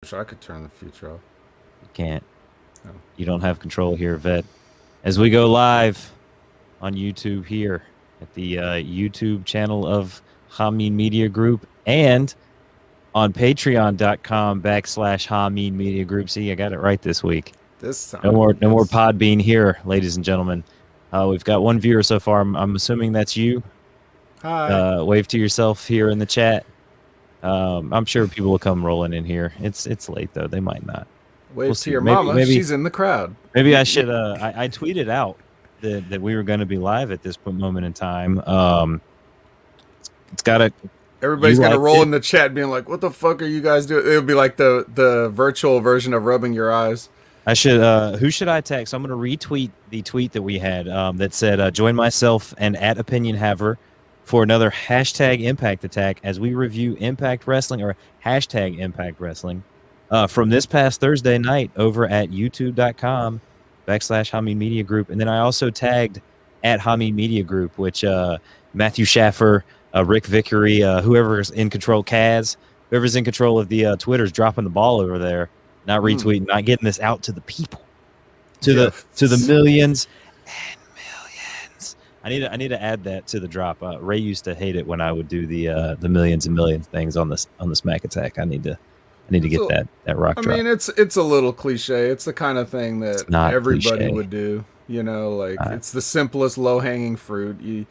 Wish I could turn the future off. You can't. No. You don't have control here, Vet. As we go live on YouTube here at the YouTube channel of Hameen Media Group and on patreon.com/Hameen Media Group. See, I got it right this week. This time. No more Podbean here, ladies and gentlemen. We've got one viewer so far. I'm assuming that's you. Hi. Wave to yourself here in the chat. I'm sure people will come rolling in here. It's late though. They might not. Wave to your mama. Maybe, she's in the crowd. Maybe I should. I tweeted out that we were going to be live at this moment in time. It's got to. Everybody's gonna roll in the chat, being like, "What the fuck are you guys doing?" It'll be like the virtual version of rubbing your eyes. I should. Who should I tag? So I'm going to retweet the tweet that we had that said, "Join myself and @OpinionHaver for another hashtag Impact Attack as we review Impact Wrestling or hashtag Impact Wrestling from this past Thursday night over at youtube.com/Hameen Media Group." And then I also tagged at Hameen Media Group, which Matthew Schaffer, Rick Vickery, whoever's in control, Kaz, whoever's in control of the Twitter's dropping the ball over there, not retweeting, not getting this out to the people, to the millions and millions. I need to add that to the drop. Ray used to hate it when I would do the millions and millions things on the Smack Attack. I need to get that rock drop. I mean, it's a little cliche. It's the kind of thing that everybody would do. You know, like it's the simplest low hanging fruit. You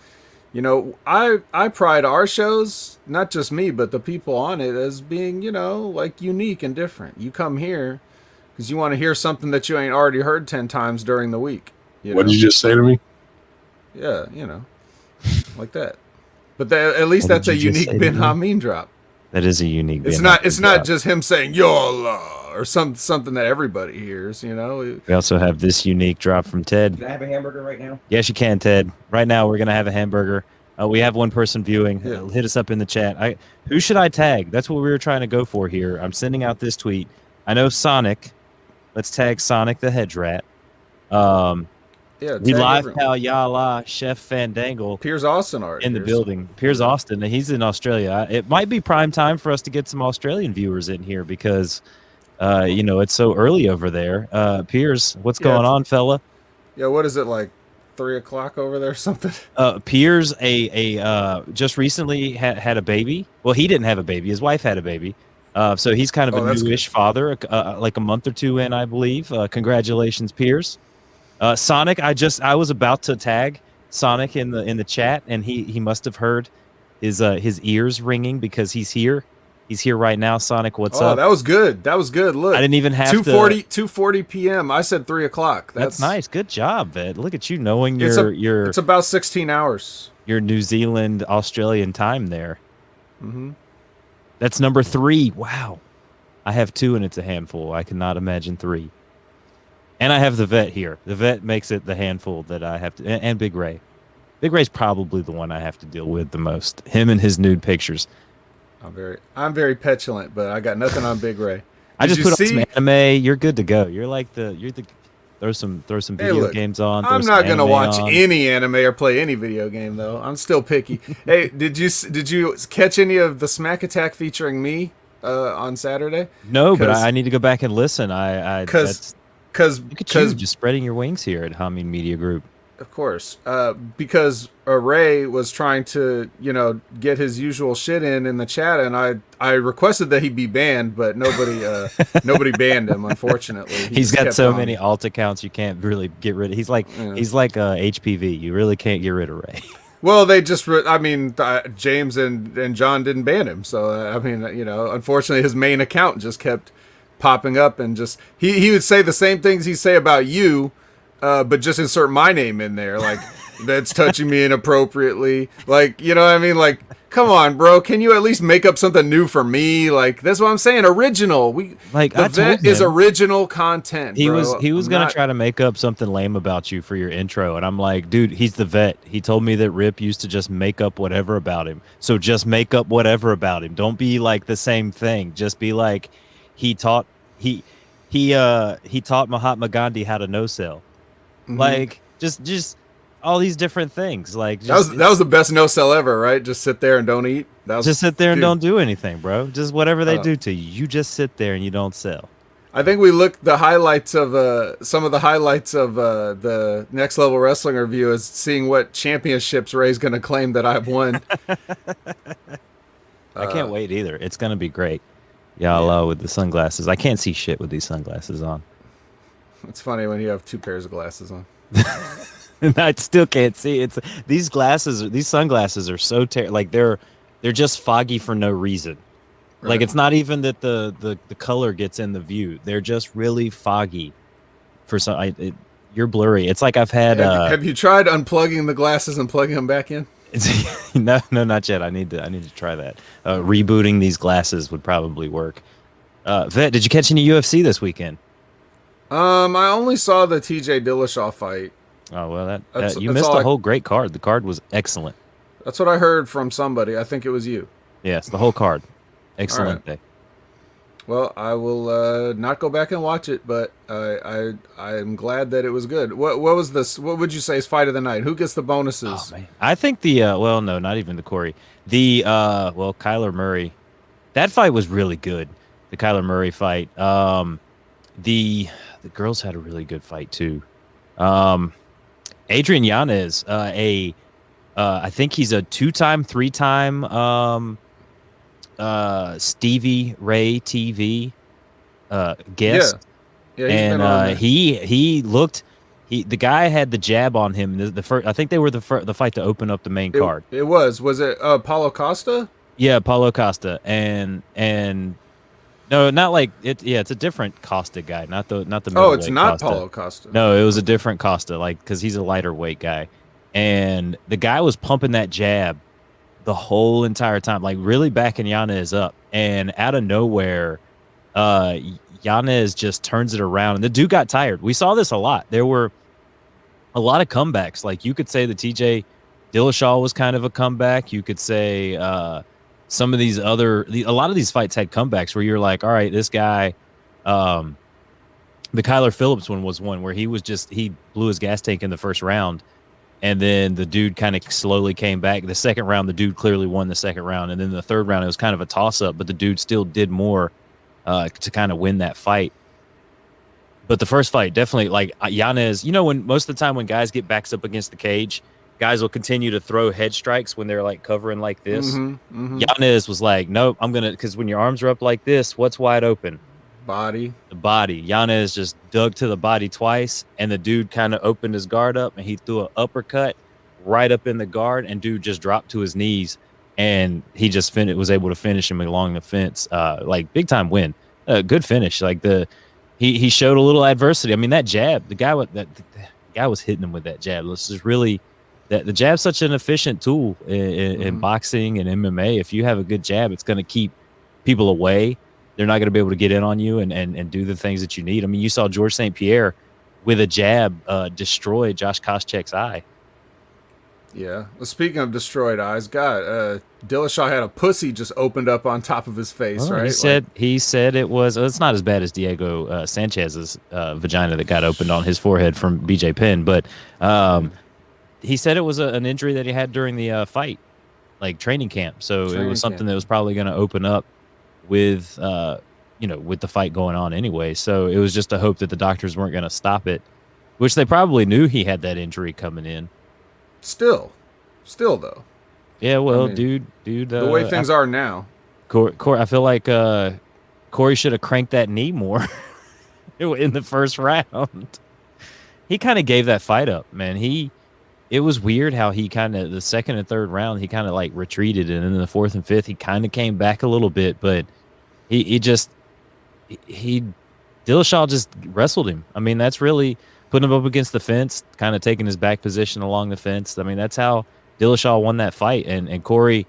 know, I pride our shows, not just me, but the people on it, as being, you know, like unique and different. You come here because you want to hear something that you ain't already heard 10 times during the week. What did you just say to me? Yeah, you know, like that. But at least that's a unique Ben Hameen drop. That is a unique. It's not just him saying YOLA or something that everybody hears. You know. We also have this unique drop from Ted. Can I have a hamburger right now? Yes, you can, Ted. Right now, we're gonna have a hamburger. We have one person viewing. Hit us up in the chat. Who should I tag? That's what we were trying to go for here. I'm sending out this tweet. I know Sonic. Let's tag Sonic the Hedge Rat. We live pal Yala Chef Fandangle. Piers Austin art in the building. Piers Austin. He's in Australia. It might be prime time for us to get some Australian viewers in here because, you know, it's so early over there. Piers, what's going on, fella? Yeah, what is it, like 3 o'clock over there or something? Piers just recently had a baby. Well, he didn't have a baby. His wife had a baby. So he's kind of a newish father, like a month or two in, I believe. Congratulations, Piers. Sonic, I was about to tag Sonic in the chat, and he must have heard his ears ringing because he's here. He's here right now. Sonic, what's up? Oh, that was good. Look, I didn't even have 2:40 p.m. I said 3 o'clock. That's nice. Good job, Vet. Look at you knowing it's about 16 hours. Your New Zealand Australian time there. Mm-hmm. That's number 3. Wow. I have 2 and it's a handful. I cannot imagine 3. And I have the Vet here. The Vet makes it the handful that I have to, and Big Ray. Big Ray's probably the one I have to deal with the most. Him and his nude pictures. I'm very petulant, but I got nothing on Big Ray. I just put on some anime. You're good to go. You're the throw some video games on. I'm not gonna watch any anime or play any video game though. I'm still picky. Hey, did you catch any of the Smack Attack featuring me on Saturday? No, but I need to go back and listen. Because you just spreading your wings here at Hameen Media Group. Of course, because Ray was trying to, you know, get his usual shit in the chat, and I requested that he be banned, but nobody banned him. Unfortunately, he's got so many alt accounts you can't really get rid of. He's like HPV. You really can't get rid of Ray. Well, they just, James and John didn't ban him, so I mean, you know, unfortunately, his main account just kept popping up, and just he would say the same things he say about you. But just insert my name in there, like that's touching me inappropriately. Like, you know what I mean? Like, come on, bro. Can you at least make up something new for me? Like, that's what I'm saying. Original. The Vet is original content. He was gonna try to make up something lame about you for your intro, and I'm like, dude, he's the Vet. He told me that Rip used to just make up whatever about him. So just make up whatever about him. Don't be like the same thing. Just be like, he taught Mahatma Gandhi how to no sell. Mm-hmm. Like just all these different things. Like That was the best no sell ever, right? Just sit there and don't eat. That was just sit there and dude. don't do anything, bro. Just whatever they Uh, do to you, you just sit there and you don't sell. I think we looked the highlights of some of the highlights of the Next Level Wrestling review as seeing what championships Ray's going to claim that I've won. I can't wait either. It's gonna be great. Y'all Yeah. with the sunglasses. I can't see shit with these sunglasses on. It's funny when you have two pairs of glasses on. And I still can't see. It's these glasses, these sunglasses are so like they're just foggy for no reason. Like Right. it's not even that the color gets in the view. They're just really foggy for some. You're blurry. It's like I've had. Have you tried unplugging the glasses and plugging them back in? No, not yet. I need to try that. Rebooting these glasses would probably work. Vet, did you catch any UFC this weekend? I only saw the TJ Dillashaw fight. Oh well, That's- you that's missed all a I- whole great card. The card was excellent. That's what I heard from somebody. I think it was you. Yes, the whole card, excellent day. Well, I will not go back and watch it, but I'm glad that it was good. What was this? What would you say is fight of the night? Who gets the bonuses? Oh, man. I think the well, no, not even the Corey. The Kyler Murray. That fight was really good. The Kyler Murray fight. The girls had a really good fight too. Adrian Yanez, I think he's a 2-time, 3-time Stevie Ray TV guest. Yeah, he's been on And there. he looked. The guy had the jab on him. The first, I think they were the fight to open up the main card. It was. Was it Paulo Costa? Yeah, Paulo Costa and no, not like it. Yeah, it's a different Costa guy, not the. Oh, it's middleweight not Costa. Paulo Costa. No, it was a different Costa, like because he's a lighter weight guy, and the guy was pumping that jab the whole entire time, like really backing Yanez up, and out of nowhere, Yanez just turns it around, and the dude got tired. We saw this a lot. There were a lot of comebacks. Like you could say the TJ Dillashaw was kind of a comeback. You could say some of a lot of these fights had comebacks where you're like, all right, this guy, the Kyler Phillips one was one where he blew his gas tank in the first round, and then the dude kind of slowly came back. The second round, the dude clearly won the second round, and then the third round, it was kind of a toss up, but the dude still did more to kind of win that fight. But the first fight, definitely, like Yanez, when most of the time when guys get backs up against the cage, guys will continue to throw head strikes when they're like covering like this. Yanez was like, nope, I'm going to, because when your arms are up like this, what's wide open? Body. The body. Yanez just dug to the body twice, and the dude kind of opened his guard up, and he threw an uppercut right up in the guard, and dude just dropped to his knees, and he just was able to finish him along the fence. Like big time win. Good finish. Like he showed a little adversity. I mean, that jab, the guy was hitting him with that jab. This is really that the jab's such an efficient tool in boxing and MMA. If you have a good jab, it's going to keep people away. They're not going to be able to get in on you and do the things that you need. I mean, you saw George St. Pierre with a jab destroy Josh Koscheck's eye. Yeah. Well, speaking of destroyed eyes, God, Dillashaw had a pussy just opened up on top of his face, Oh, right? He said it was. It's not as bad as Diego Sanchez's vagina that got opened on his forehead from BJ Penn, but he said it was an injury that he had during the fight, like training camp. So it was something that was probably going to open up with with the fight going on anyway. So it was just a hope that the doctors weren't going to stop it, which they probably knew he had that injury coming in. Still though. Yeah, well, I mean, dude. The way things are now. I feel like Corey should have cranked that knee more in the first round. He kind of gave that fight up, man. It was weird how he kind of the second and third round he kind of like retreated, and then in the fourth and fifth he kind of came back a little bit, but Dillashaw just wrestled him. I mean, that's really putting him up against the fence, kind of taking his back position along the fence. I mean, that's how Dillashaw won that fight, and Corey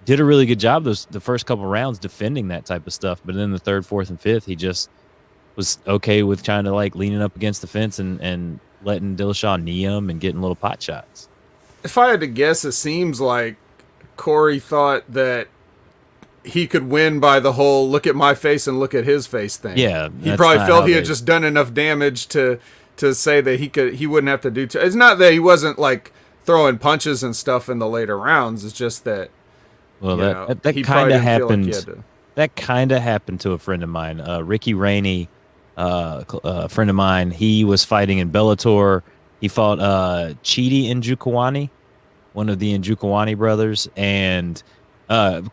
did a really good job the first couple rounds defending that type of stuff, but then the third, fourth, and fifth he just was okay with kind of like leaning up against the fence and letting Dillashaw knee him and getting little pot shots. If I had to guess, it seems like Corey thought that he could win by the whole look at my face and look at his face thing. Yeah, He that's probably not felt how he had they- just done enough damage to to say that he wouldn't have to do. It's not that he wasn't like throwing punches and stuff in the later rounds. It's just that. Well, that he kind probably of didn't feel like he happened. had to. That kind of happened to a friend of mine, Ricky Rainey, a friend of mine. He was fighting in Bellator. He fought Chidi Njokuani, one of the Njokuani brothers, and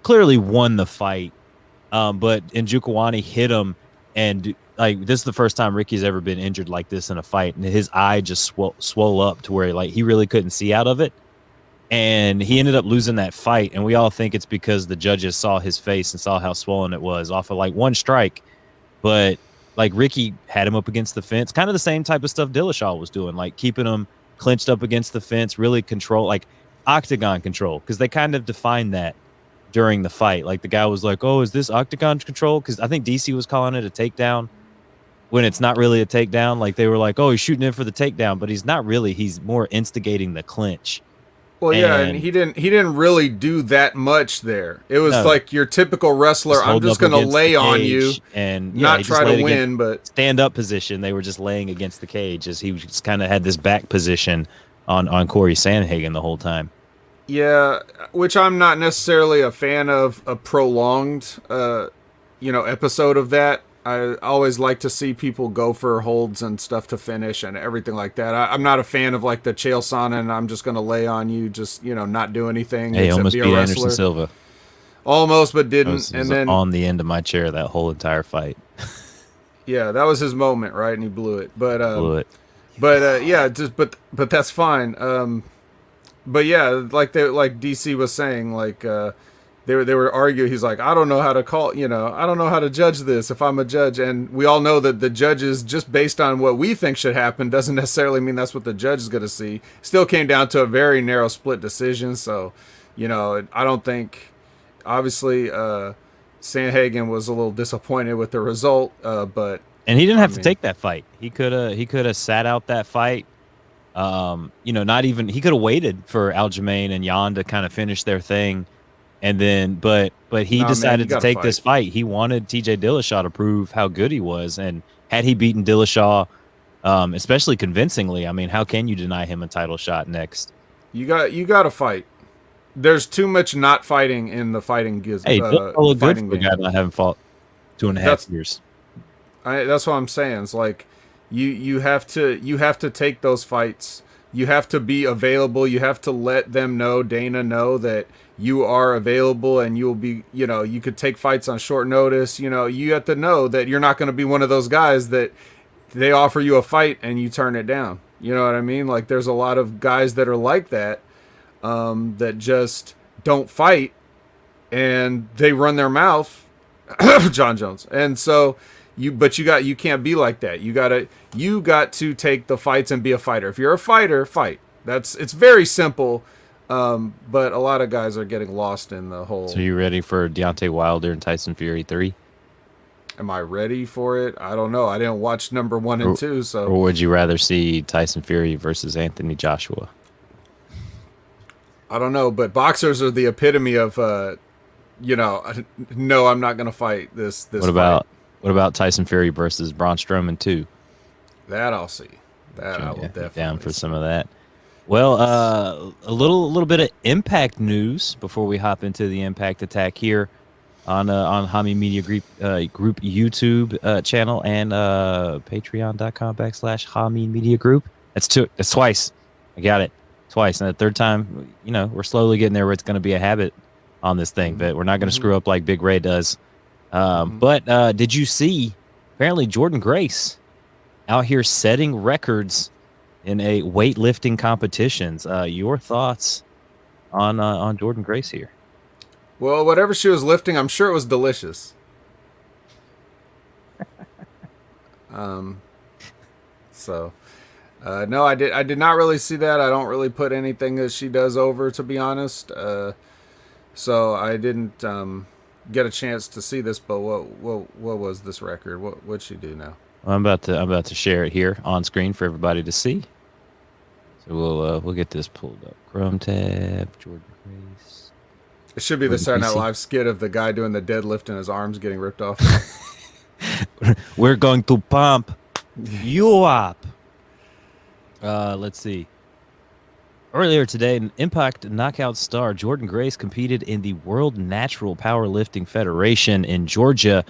clearly won the fight. But Njokuani hit him, and like this is the first time Ricky's ever been injured like this in a fight, and his eye just swole up to where like he really couldn't see out of it. And he ended up losing that fight, and we all think it's because the judges saw his face and saw how swollen it was off of like one strike. But like Ricky had him up against the fence, kind of the same type of stuff Dillashaw was doing, like keeping him clinched up against the fence, really control, like octagon control, because they kind of defined that during the fight. Like the guy was like, "Oh, is this octagon control?" Because I think DC was calling it a takedown when it's not really a takedown. Like they were like, "Oh, he's shooting in for the takedown," but he's not really. He's more instigating the clinch. Well, yeah, and he didn't really do that much there. It was like your typical wrestler. I'm just going to lay on you and not try to win, but stand up position. They were just laying against the cage as he just kind of had this back position on Corey Sandhagen the whole time. Yeah, which I'm not necessarily a fan of a prolonged, episode of that. I always like to see people go for holds and stuff to finish and everything like that. I'm not a fan of like the Chael Sonnen and I'm just going to lay on you, just, not do anything. Hey, almost beat Anderson Silva. Almost, but didn't. Was then on the end of my chair that whole entire fight. Yeah, that was his moment, right? And he blew it. But but that's fine. But yeah, like DC was saying, like they were arguing. He's like, I don't know how to call, I don't know how to judge this if I'm a judge. And we all know that the judges, just based on what we think should happen, doesn't necessarily mean that's what the judge is going to see. Still came down to a very narrow split decision. So, I don't think, obviously, Sandhagen was a little disappointed with the result, but. And he didn't have to take that fight. He could have sat out that fight. Not even, he could have waited for Aljamain and Jan to kind of finish their thing. And then, but he decided to take this fight. He wanted TJ Dillashaw to prove how good he was. And had he beaten Dillashaw, especially convincingly, I mean, how can you deny him a title shot next? You got to fight. There's too much not fighting in the fighting gives. Hey, look good for a guy that haven't fought 2.5 years. That's what I'm saying. It's like you have to take those fights. You have to be available. You have to let them know, Dana know that you are available and you'll be, you could take fights on short notice. You have to know that you're not going to be one of those guys that they offer you a fight and you turn it down. You know what I mean? Like there's a lot of guys that are like that, that just don't fight and they run their mouth. John Jones. And so you can't be like that. You got to take the fights and be a fighter. If you're a fighter, fight. It's very simple. But a lot of guys are getting lost in the whole. So you ready for Deontay Wilder and Tyson Fury 3? Am I ready for it? I don't know. I didn't watch number 1 and 2. So. Or would you rather see Tyson Fury versus Anthony Joshua? I don't know, but boxers are the epitome of, no, I'm not going to fight this. What about Tyson Fury versus Braun Strowman 2? That I'll see. That I will definitely down for some of that. Well, a little bit of Impact news before we hop into the Impact Attack here on Hami Media Group YouTube channel and patreon.com/Hami Media Group. That's twice. I got it twice, and the third time, we're slowly getting there where it's going to be a habit on this thing, but we're not going to screw up like Big Ray does. But did you see? Apparently, Jordan Grace out here setting records in a weightlifting competitions. Your thoughts on Jordan Grace here? Well, whatever she was lifting, I'm sure it was delicious. No, I did not really see that. I don't really put anything that she does over, to be honest. So I didn't get a chance to see this. But what was this record? What'd she do now? Well, I'm about to share it here on screen for everybody to see. So we'll get this pulled up. Chrome tab, Jordan Grace. It should be the Saturday Night Live skit of the guy doing the deadlift and his arms getting ripped off. We're going to pump you up. Let's see. Earlier today, an Impact knockout star, Jordan Grace, competed in the World Natural Powerlifting Federation in Georgia.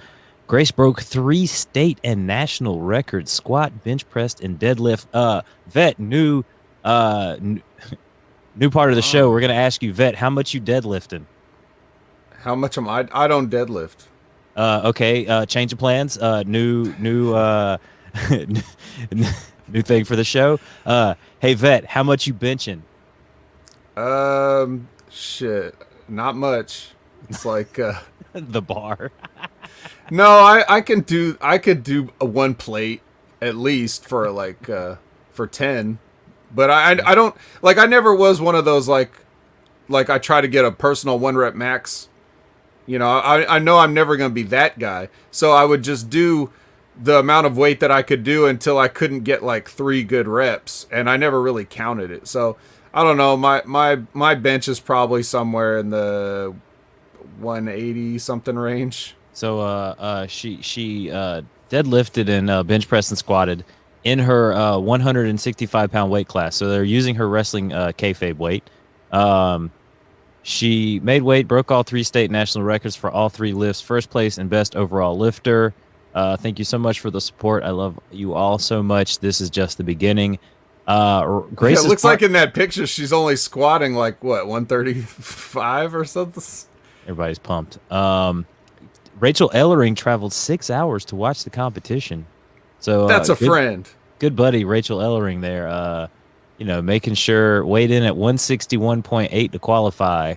Grace broke 3 state and national records: squat, bench press, and deadlift. Vet, new part of the show. We're gonna ask you, Vet, how much you deadlifting? How much am I? I don't deadlift. Okay. Change of plans. New new thing for the show. Hey, Vet, how much you benching? Shit, not much. It's like, The bar. no, I could do a one plate at least for like, for 10, but I don't like, I never was one of those like I try to get a personal 1 rep max. You know, I know I'm never going to be that guy. So I would just do the amount of weight that I could do until I couldn't get like 3 good reps. And I never really counted it. So I don't know. My bench is probably somewhere in the 180 something range. So she deadlifted and bench pressed and squatted in her 165-pound weight class. So they're using her wrestling kayfabe weight. She made weight, broke all 3 state national records for all 3 lifts, first place and best overall lifter. Thank you so much for the support. I love you all so much. This is just the beginning. Grace, it looks like in that picture she's only squatting like what, 135 or something. Everybody's pumped. Rachel Ellering traveled 6 hours to watch the competition. So that's a friend. Good buddy, Rachel Ellering there. Making sure weighed in at 161.8 to qualify.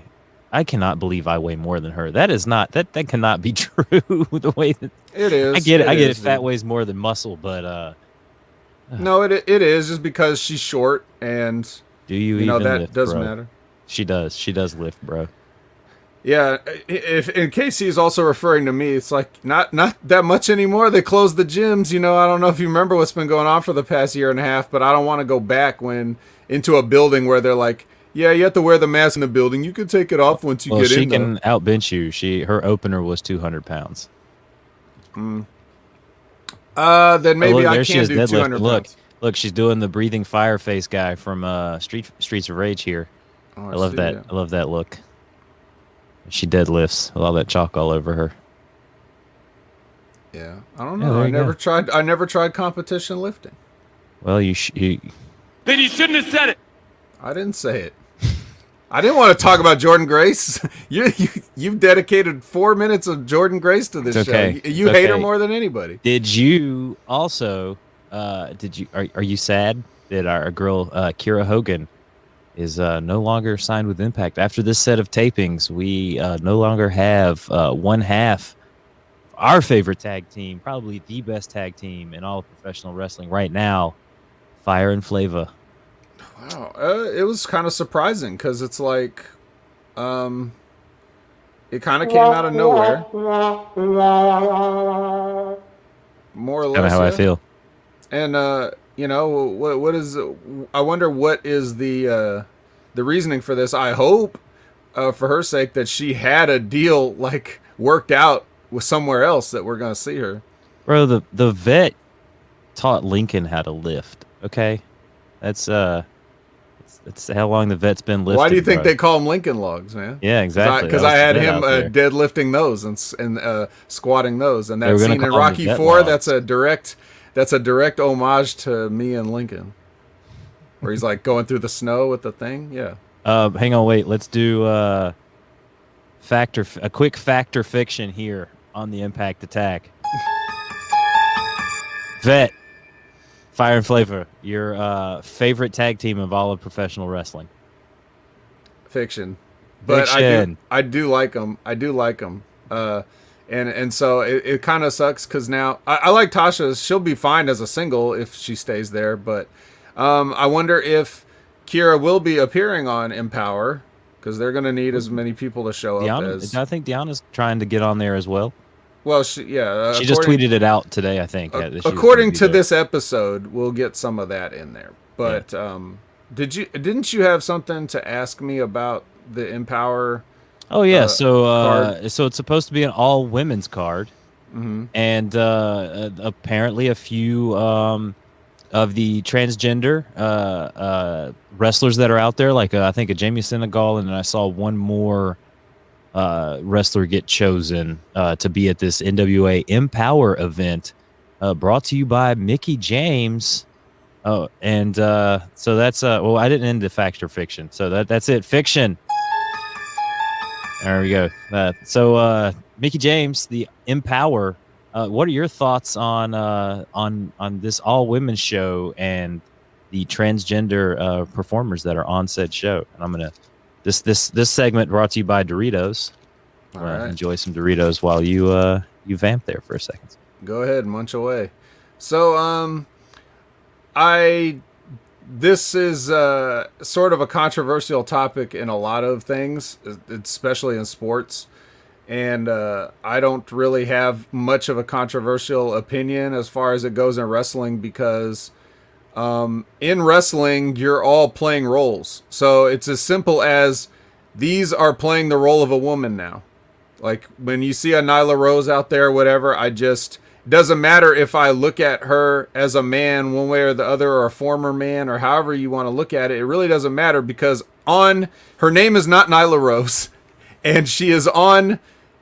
I cannot believe I weigh more than her. That is not that cannot be true. The way that it is. I get it. Fat weighs more than muscle, but no, it is just because she's short, and do you know that lift, doesn't matter. She does lift, bro. Yeah, if in case he's also referring to me, it's like not that much anymore. They closed the gyms. I don't know if you remember what's been going on for the past year and a half, but I don't want to go back into a building where they're like, yeah, you have to wear the mask in the building. You can take it off once you get in. She can outbench you. Her opener was 200 pounds. Then maybe I can't do 200 pounds. Look, she's doing the breathing fire face guy from Streets of Rage here. Oh, I love that. Yeah. I love that look. She deadlifts with all that chalk all over her. Yeah, I don't know. I never tried competition lifting. Well, Then you shouldn't have said it. I didn't say it. I didn't want to talk about Jordan Grace. You've dedicated 4 minutes of Jordan Grace to this show. You hate her more than anybody. Did you also? Are you sad that our girl Kira Hogan is no longer signed with Impact? After this set of tapings, we no longer have one half our favorite tag team, probably the best tag team in all of professional wrestling right now, Fire and Flava. Wow, it was kind of surprising because it's like, it kind of came out of nowhere. More or less. That's how I feel. And what is? I wonder what is the reasoning for this. I hope, for her sake, that she had a deal like worked out with somewhere else that we're gonna see her. Bro, the vet taught Lincoln how to lift. Okay, that's how long the vet's been lifting. Why do you think they call them Lincoln logs, man? Yeah, exactly. Because I had him deadlifting those and squatting those, and that scene in Rocky IV. That's a direct homage to me and Lincoln, where he's like going through the snow with the thing. Yeah. Hang on, wait. Let's do a quick fact or fiction here on the Impact Attack. Vet, Fire and Flavor, your favorite tag team of all of professional wrestling. Fiction, but I do like them. And so it kind of sucks because now I like Tasha. She'll be fine as a single if she stays there. But I wonder if Kira will be appearing on Empower because they're going to need as many people to show up as. I think Deanna's trying to get on there as well. Well, she just tweeted it out today, I think. According to this episode, we'll get some of that in there. But didn't you have something to ask me about the Empower? Oh yeah, so it's supposed to be an all women's card, and apparently a few of the transgender wrestlers that are out there. Like I think a Jamie Senegal, and then I saw one more wrestler get chosen to be at this NWA Empower event, brought to you by Mickey James. Oh, and so that's well, I didn't end the fact or fiction, so that's it. Fiction. There we go. So Mickey James, the Empower. What are your thoughts on this all women's show and the transgender performers that are on said show? And I'm gonna this segment brought to you by Doritos. All right. Enjoy some Doritos while you vamp there for a second. Go ahead, munch away. So this is sort of a controversial topic in a lot of things, especially in sports. And I don't really have much of a controversial opinion as far as it goes in wrestling, because in wrestling, you're all playing roles. So it's as simple as these are playing the role of a woman now. Like when you see a Nyla Rose out there, whatever, doesn't matter if I look at her as a man one way or the other, or a former man, or however you want to look at it. It really doesn't matter, because her name is not Nyla Rose, and she is on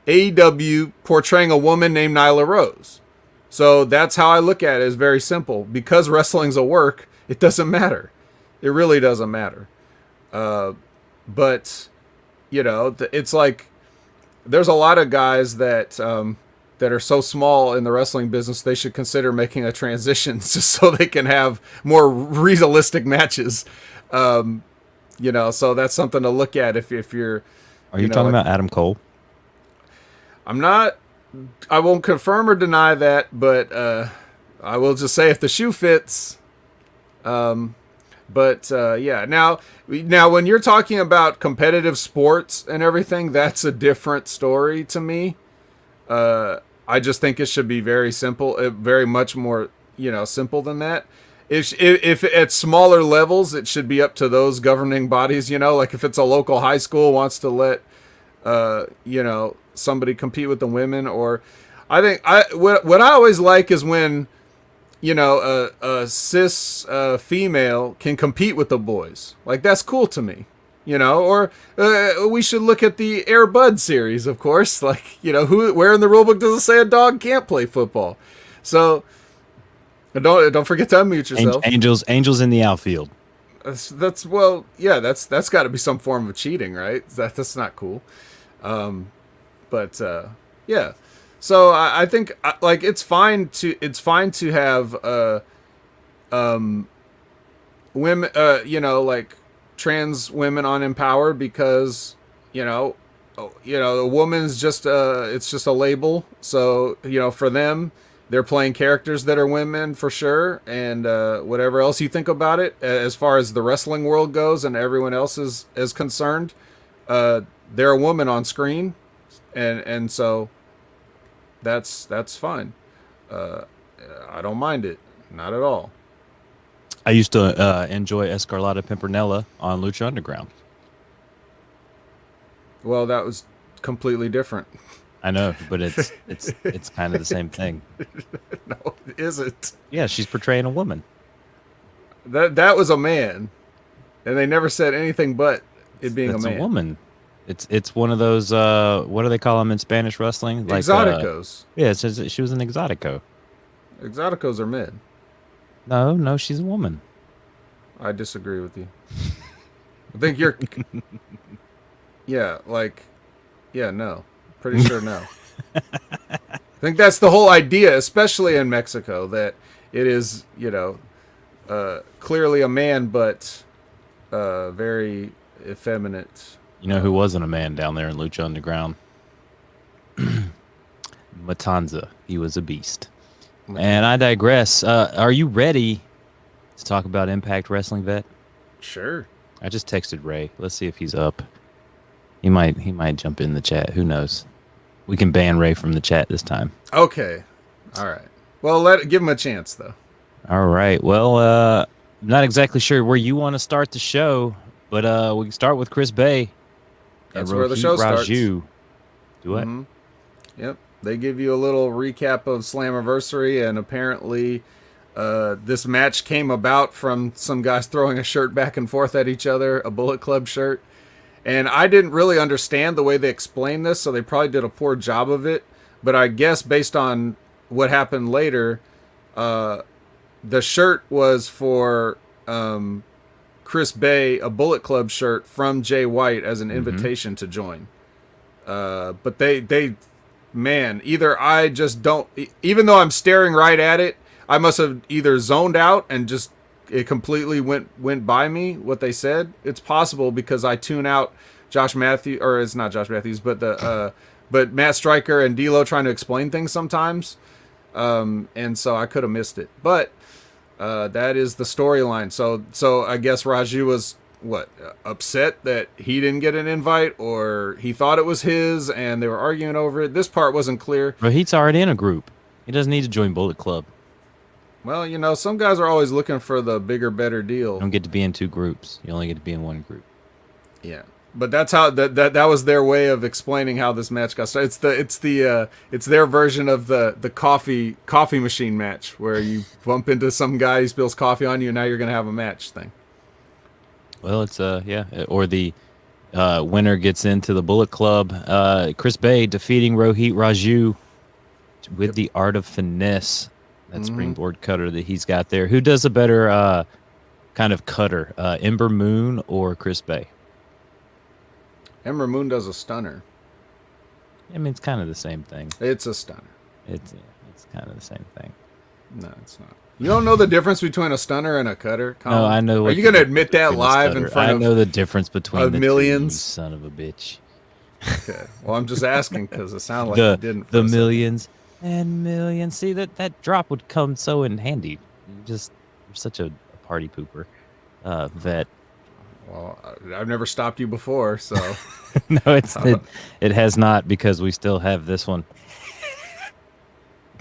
AEW portraying a woman named Nyla Rose. So that's how I look at it. It's very simple. Because wrestling's a work, it doesn't matter. It really doesn't matter. But, it's like there's a lot of guys that are so small in the wrestling business, they should consider making a transition just so they can have more realistic matches. So that's something to look at if you're... Are you talking about Adam Cole? I won't confirm or deny that, but I will just say if the shoe fits. Yeah. Now when you're talking about competitive sports and everything, that's a different story to me. I just think it should be very simple, very much more, simple than that. If at smaller levels, it should be up to those governing bodies, like if it's a local high school wants to let, somebody compete with the women, or I think what I always like is when, a cis female can compete with the boys. Like, that's cool to me. Or we should look at the Air Bud series, of course. Like, where in the rulebook does it say a dog can't play football? So don't forget to unmute yourself. Angels in the outfield. That's got to be some form of cheating, right? That's not cool. Yeah. So I think like it's fine to have women, like trans women on Empower, because a woman's just it's just a label. So for them, they're playing characters that are women for sure, and whatever else you think about it as far as the wrestling world goes and everyone else is concerned, they're a woman on screen, and so that's fine. I don't mind it, not at all. I used to enjoy Escarlata Pimpernella on Lucha Underground. Well, that was completely different. I know, but it's kind of the same thing. No, it isn't. Yeah, she's portraying a woman. That was a man, and they never said anything but it being a man. A woman. It's one of those what do they call them in Spanish wrestling? Like exoticos. Yeah, it says she was an exotico. Exoticos are men. No, she's a woman. I disagree with you. I think you're. No. Pretty sure no. I think that's the whole idea, especially in Mexico, that it is, clearly a man, but very effeminate. You know who wasn't a man down there in Lucha Underground? Matanza. He was a beast. And I digress. Are you ready to talk about Impact Wrestling, Vet? Sure. I just texted Ray. Let's see if he's up. He might jump in the chat. Who knows? We can ban Ray from the chat this time. Okay. All right. Well, give him a chance, though. All right. Well, I'm not exactly sure where you want to start the show, but we can start with Chris Bay. That's where the show starts. Do what? Mm-hmm. Yep. They give you a little recap of Slammiversary, and apparently This match came about from some guys throwing a shirt back and forth at each other, a Bullet Club shirt. And I didn't really understand the way they explained this, so they probably did a poor job of it. But I guess based on what happened later, the shirt was for Chris Bay, a Bullet Club shirt from Jay White as an invitation to join. But they, man, either I just don't, even though I'm staring right at it, I must have either zoned out and just it completely went by me what they said. It's possible because I tune out Josh Matthews, or it's not Josh Matthews, but but Matt Stryker and D'Lo trying to explain things sometimes, and so I could have missed it. But that is the storyline. So I guess Raju was upset that he didn't get an invite, or he thought it was his, and they were arguing over it. This part wasn't clear. Rohit's already in a group. He doesn't need to join Bullet Club. Well, you know, some guys are always looking for the bigger, better deal. You don't get to be in two groups. You only get to be in one group. Yeah, but that's how that was their way of explaining how this match got started. It's their version of the coffee machine match where you bump into some guy, he spills coffee on you, and now you're gonna have a match thing. Well, it's or the winner gets into the Bullet Club. Chris Bay defeating Rohit Raju with the art of finesse. That springboard cutter that he's got there. Who does a better kind of cutter, Ember Moon or Chris Bay? Ember Moon does a stunner. I mean, it's kind of the same thing. It's a stunner. It's kind of the same thing. No, it's not. You don't know the difference between a stunner and a cutter, Colin? No, I know. Are you going to admit that live in front of I know the difference between the millions? Two, you son of a bitch. Okay. Well, I'm just asking because it sounded like you didn't. The millions and millions. See, that drop would come so in handy. You're such a party pooper. Vet. Well, I've never stopped you before, so. No, it has not, because we still have this one.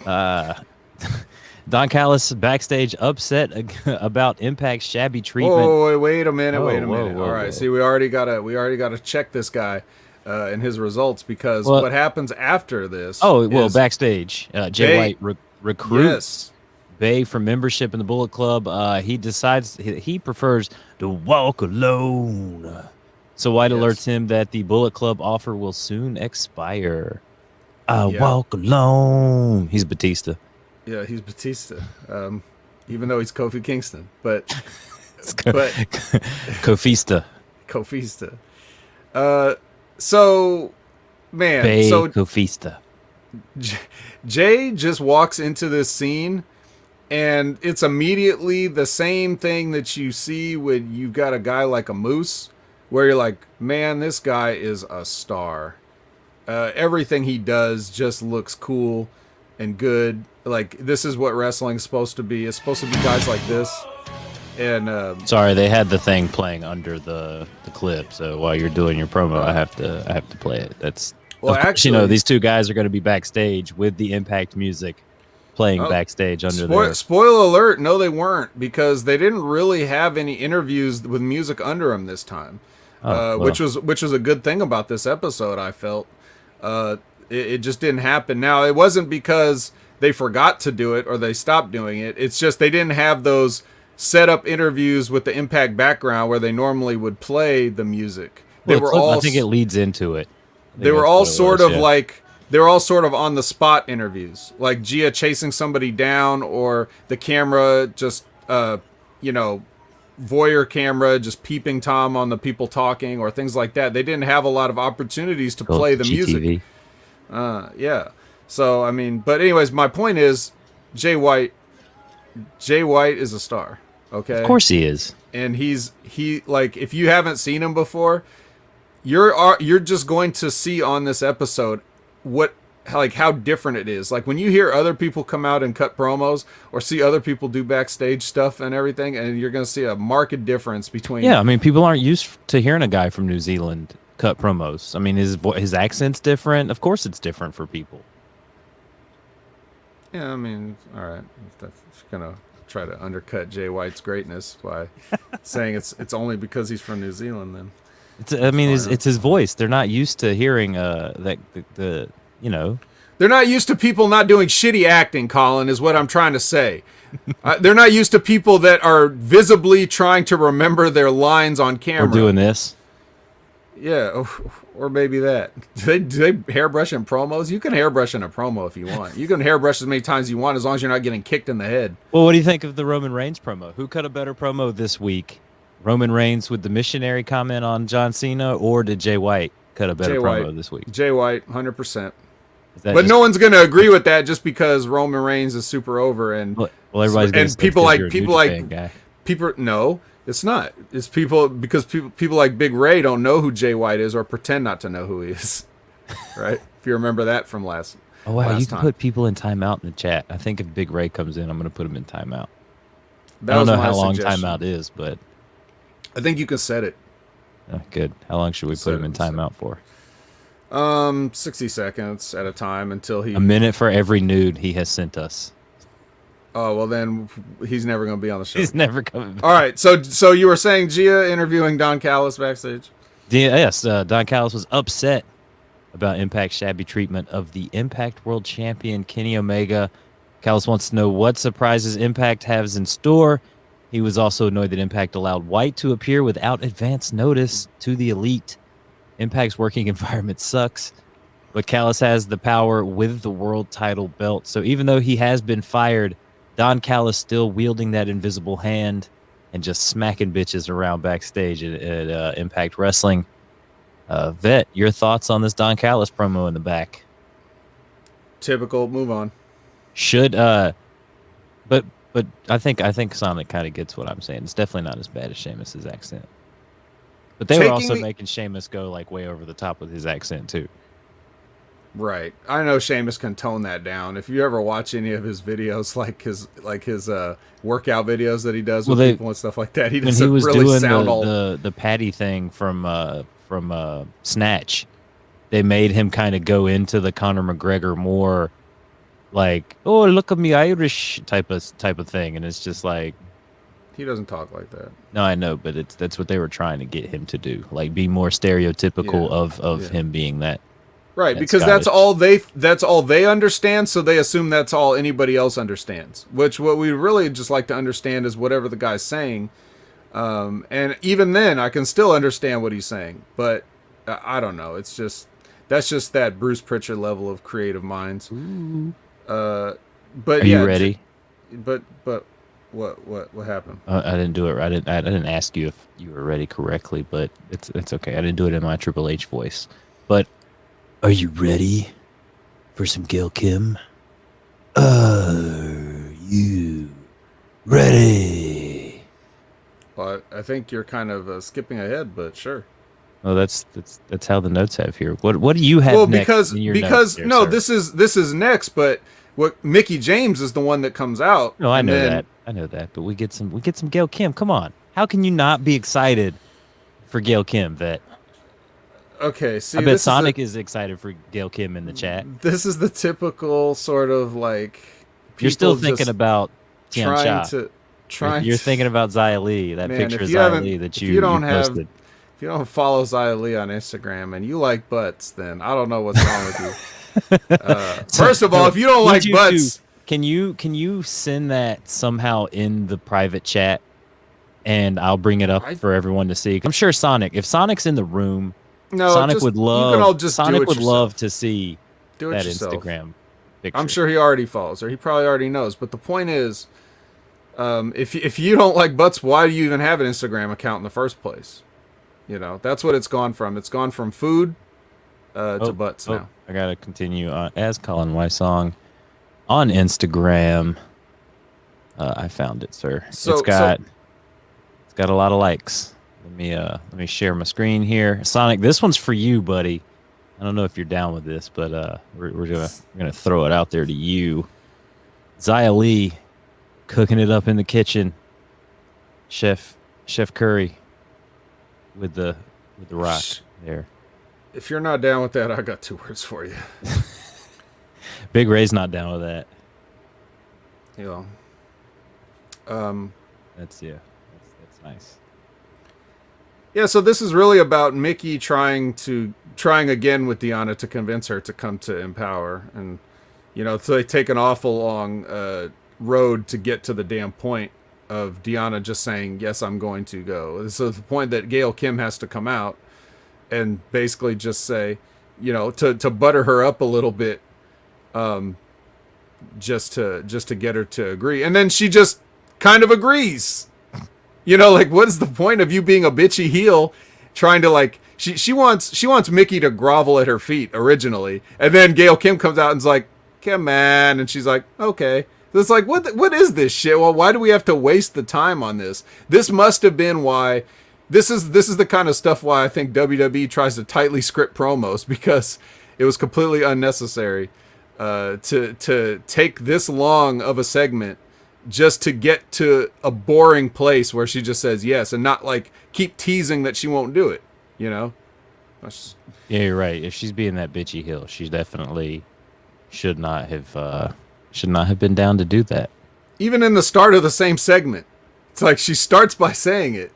Don Callis backstage upset about Impact's shabby treatment. Oh, wait a minute. All right, see, we already gotta check this guy and his results, because what happens after this? Backstage, Jay White recruits Bay for membership in the Bullet Club. He decides he prefers to walk alone. So White alerts him that the Bullet Club offer will soon expire. Walk alone. He's Batista. Yeah, he's Batista. Even though he's Kofi Kingston, but Kofista. So, man, Bay Kofista. Jay just walks into this scene, and it's immediately the same thing that you see when you've got a guy like a Moose, where you're like, man, this guy is a star. Everything he does just looks cool and good. Like, this is what wrestling's supposed to be. It's supposed to be guys like this. And sorry, they had the thing playing under the clip, so while you're doing your promo, I have to play it. That's actually, these two guys are going to be backstage with the Impact music playing backstage under there. Spoiler alert, no, they weren't, because they didn't really have any interviews with music under them this time, which was a good thing about this episode. I felt it just didn't happen. Now, it wasn't because they forgot to do it or they stopped doing it. It's just they didn't have those set up interviews with the Impact background where they normally would play the music. I think it leads into it. They were all sort of on the spot interviews, like Gia chasing somebody down, or the camera just voyeur camera just peeping Tom on the people talking, or things like that. They didn't have a lot of opportunities to play the music. So I mean, but anyways, my point is, Jay White is a star. Okay, of course he is, and he like, if you haven't seen him before, you're just going to see on this episode how different it is. Like, when you hear other people come out and cut promos, or see other people do backstage stuff and everything, and you're going to see a marked difference between. Yeah, I mean, people aren't used to hearing a guy from New Zealand cut promos. I mean, his accent's different. Of course, it's different for people. Yeah, I mean, all right, that's gonna try to undercut Jay White's greatness by saying it's only because he's from New Zealand. Then it's his voice. They're not used to hearing They're not used to people not doing shitty acting, Colin, is what I'm trying to say. They're not used to people that are visibly trying to remember their lines on camera. We're doing this. Yeah, or maybe that. Do they hairbrush in promos? You can hairbrush in a promo if you want. You can hairbrush as many times as you want as long as you're not getting kicked in the head. Well, what do you think of the Roman Reigns promo? Who cut a better promo this week? Roman Reigns with the missionary comment on John Cena, or did Jay White cut a better promo this week? Jay White, 100%. But no one's going to agree with that just because Roman Reigns is super over and everybody's and people like guy. No, it's not. It's people because people like Big Ray don't know who Jay White is or pretend not to know who he is. Right? If you remember that from last. Oh wow, last you can time. put people in timeout in the chat. I think if Big Ray comes in, I'm going to put him in timeout. I don't know how long timeout is, but I think you can set it. Good. How long should we put him in timeout for? 60 seconds at a time until he. A minute for every nude he has sent us. Oh well, then he's never going to be on the show. He's never coming back. All right, so you were saying Gia interviewing Don Callis backstage? Yes, Don Callis was upset about Impact's shabby treatment of the Impact World Champion Kenny Omega. Callis wants to know what surprises Impact has in store. He was also annoyed that Impact allowed White to appear without advance notice to the Elite. Impact's working environment sucks, but Callis has the power with the world title belt. So even though he has been fired, Don Callis still wielding that invisible hand and just smacking bitches around backstage at Impact Wrestling. Vet, your thoughts on this Don Callis promo in the back? Typical. Move on. Should but I think Sonic kind of gets what I'm saying. It's definitely not as bad as Sheamus's accent. But they were also making Sheamus go like way over the top with his accent too. Right. I know Sheamus can tone that down. If you ever watch any of his videos, like his workout videos that he does with people and stuff like that, he doesn't really sound all the Patty thing from Snatch. They made him kind of go into the Conor McGregor more like, oh, look at me Irish type of thing, and it's just like he doesn't talk like that. No, I know, but that's what they were trying to get him to do, like be more stereotypical of him being that. Right, because Scottish. that's all they understand, so they assume that's all anybody else understands. Which what we really just like to understand is whatever the guy's saying. And even then I can still understand what he's saying, but I don't know. It's just that's just that Bruce Pritchard level of creative minds. Ooh. But Are you ready? But what happened? I didn't do it right. I didn't ask you if you were ready correctly, but it's okay. I didn't do it in my Triple H voice. But are you ready for some Gail Kim? Are you ready? Well, I think you're kind of skipping ahead, but sure. Oh, that's how the notes have here. What do you have? Well, next because here, no, sir? this is next, but what Mickey James is the one that comes out. No, I know that, but we get some Gail Kim. Come on, how can you not be excited for Gail Kim, Vet? Okay, see, I bet Sonic is excited for Gail Kim in the chat. This is the typical sort of like you're still thinking about Tian Cha. You're thinking about Xia Li, that picture of Xia Li that you posted. If you don't follow Xia Li on Instagram and you like butts, then I don't know what's wrong with you. First of all, if you don't like butts, can you send that somehow in the private chat, and I'll bring it up for everyone to see. I'm sure if Sonic's in the room, Sonic would love to see that Instagram picture. I'm sure he already follows, or he probably already knows. But the point is, if you don't like butts, why do you even have an Instagram account in the first place? You know, that's what it's gone from. It's gone from food to butts now. I gotta continue as Colin Wysong on Instagram. I found it, sir. It's got a lot of likes. Let me share my screen here. Sonic, this one's for you, buddy. I don't know if you're down with this, but we're gonna throw it out there to you. Xia Li cooking it up in the kitchen. Chef Curry. With the rock there. If you're not down with that, I got 2 words for you. Big Ray's not down with that. You know. That's nice. Yeah, so this is really about Mickey trying again with Deanna to convince her to come to Empower, and So they take an awful long road to get to the damn point of Deanna just saying, yes, I'm going to go. So the point that Gail Kim has to come out and basically just say, to butter her up a little bit, just to get her to agree. And then she just kind of agrees. What is the point of you being a bitchy heel trying to she wants Mickey to grovel at her feet originally, and then Gail Kim comes out and's like, come on, and she's like, okay. So it's like, what is this shit? Well, why do we have to waste the time on this? This must have been why. This is the kind of stuff why I think WWE tries to tightly script promos, because it was completely unnecessary to take this long of a segment just to get to a boring place where she just says yes and not keep teasing that she won't do it. That's Yeah, you're right. If she's being that bitchy heel, she definitely should not have been down to do that. Even in the start of the same segment, it's like she starts by saying it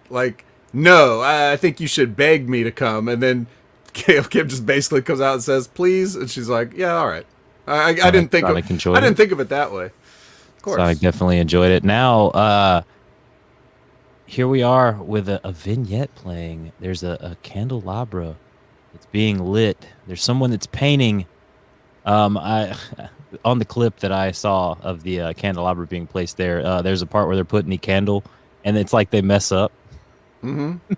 no, I think you should beg me to come, and then Gail Kim just basically comes out and says please, and she's like, yeah, all right. I didn't think of it that way. Of course, Sonic definitely enjoyed it. Now, here we are with a vignette playing. There's a candelabra. It's being lit. There's someone that's painting. On the clip that I saw of the candelabra being placed there, there's a part where they're putting the candle, and it's like they mess up. Mm-hmm.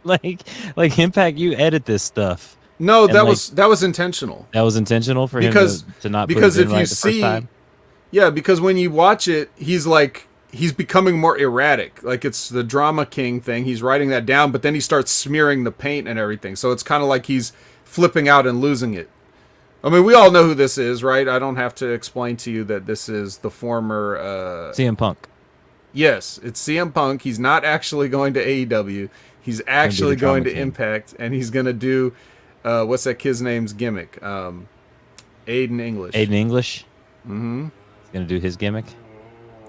like Impact, you edit this stuff. No, that was intentional. That was intentional for him to not because put it if in you the first time. Yeah, because when you watch it, he's becoming more erratic. It's the drama king thing. He's writing that down, but then he starts smearing the paint and everything. So it's kind of like he's flipping out and losing it. I mean, we all know who this is, right? I don't have to explain to you that this is the former CM Punk. Yes, it's CM Punk. He's not actually going to AEW. He's actually going to Impact, and he's going to do what's that kid's name's gimmick? Aiden English. Aiden English? Mm-hmm. He's going to do his gimmick?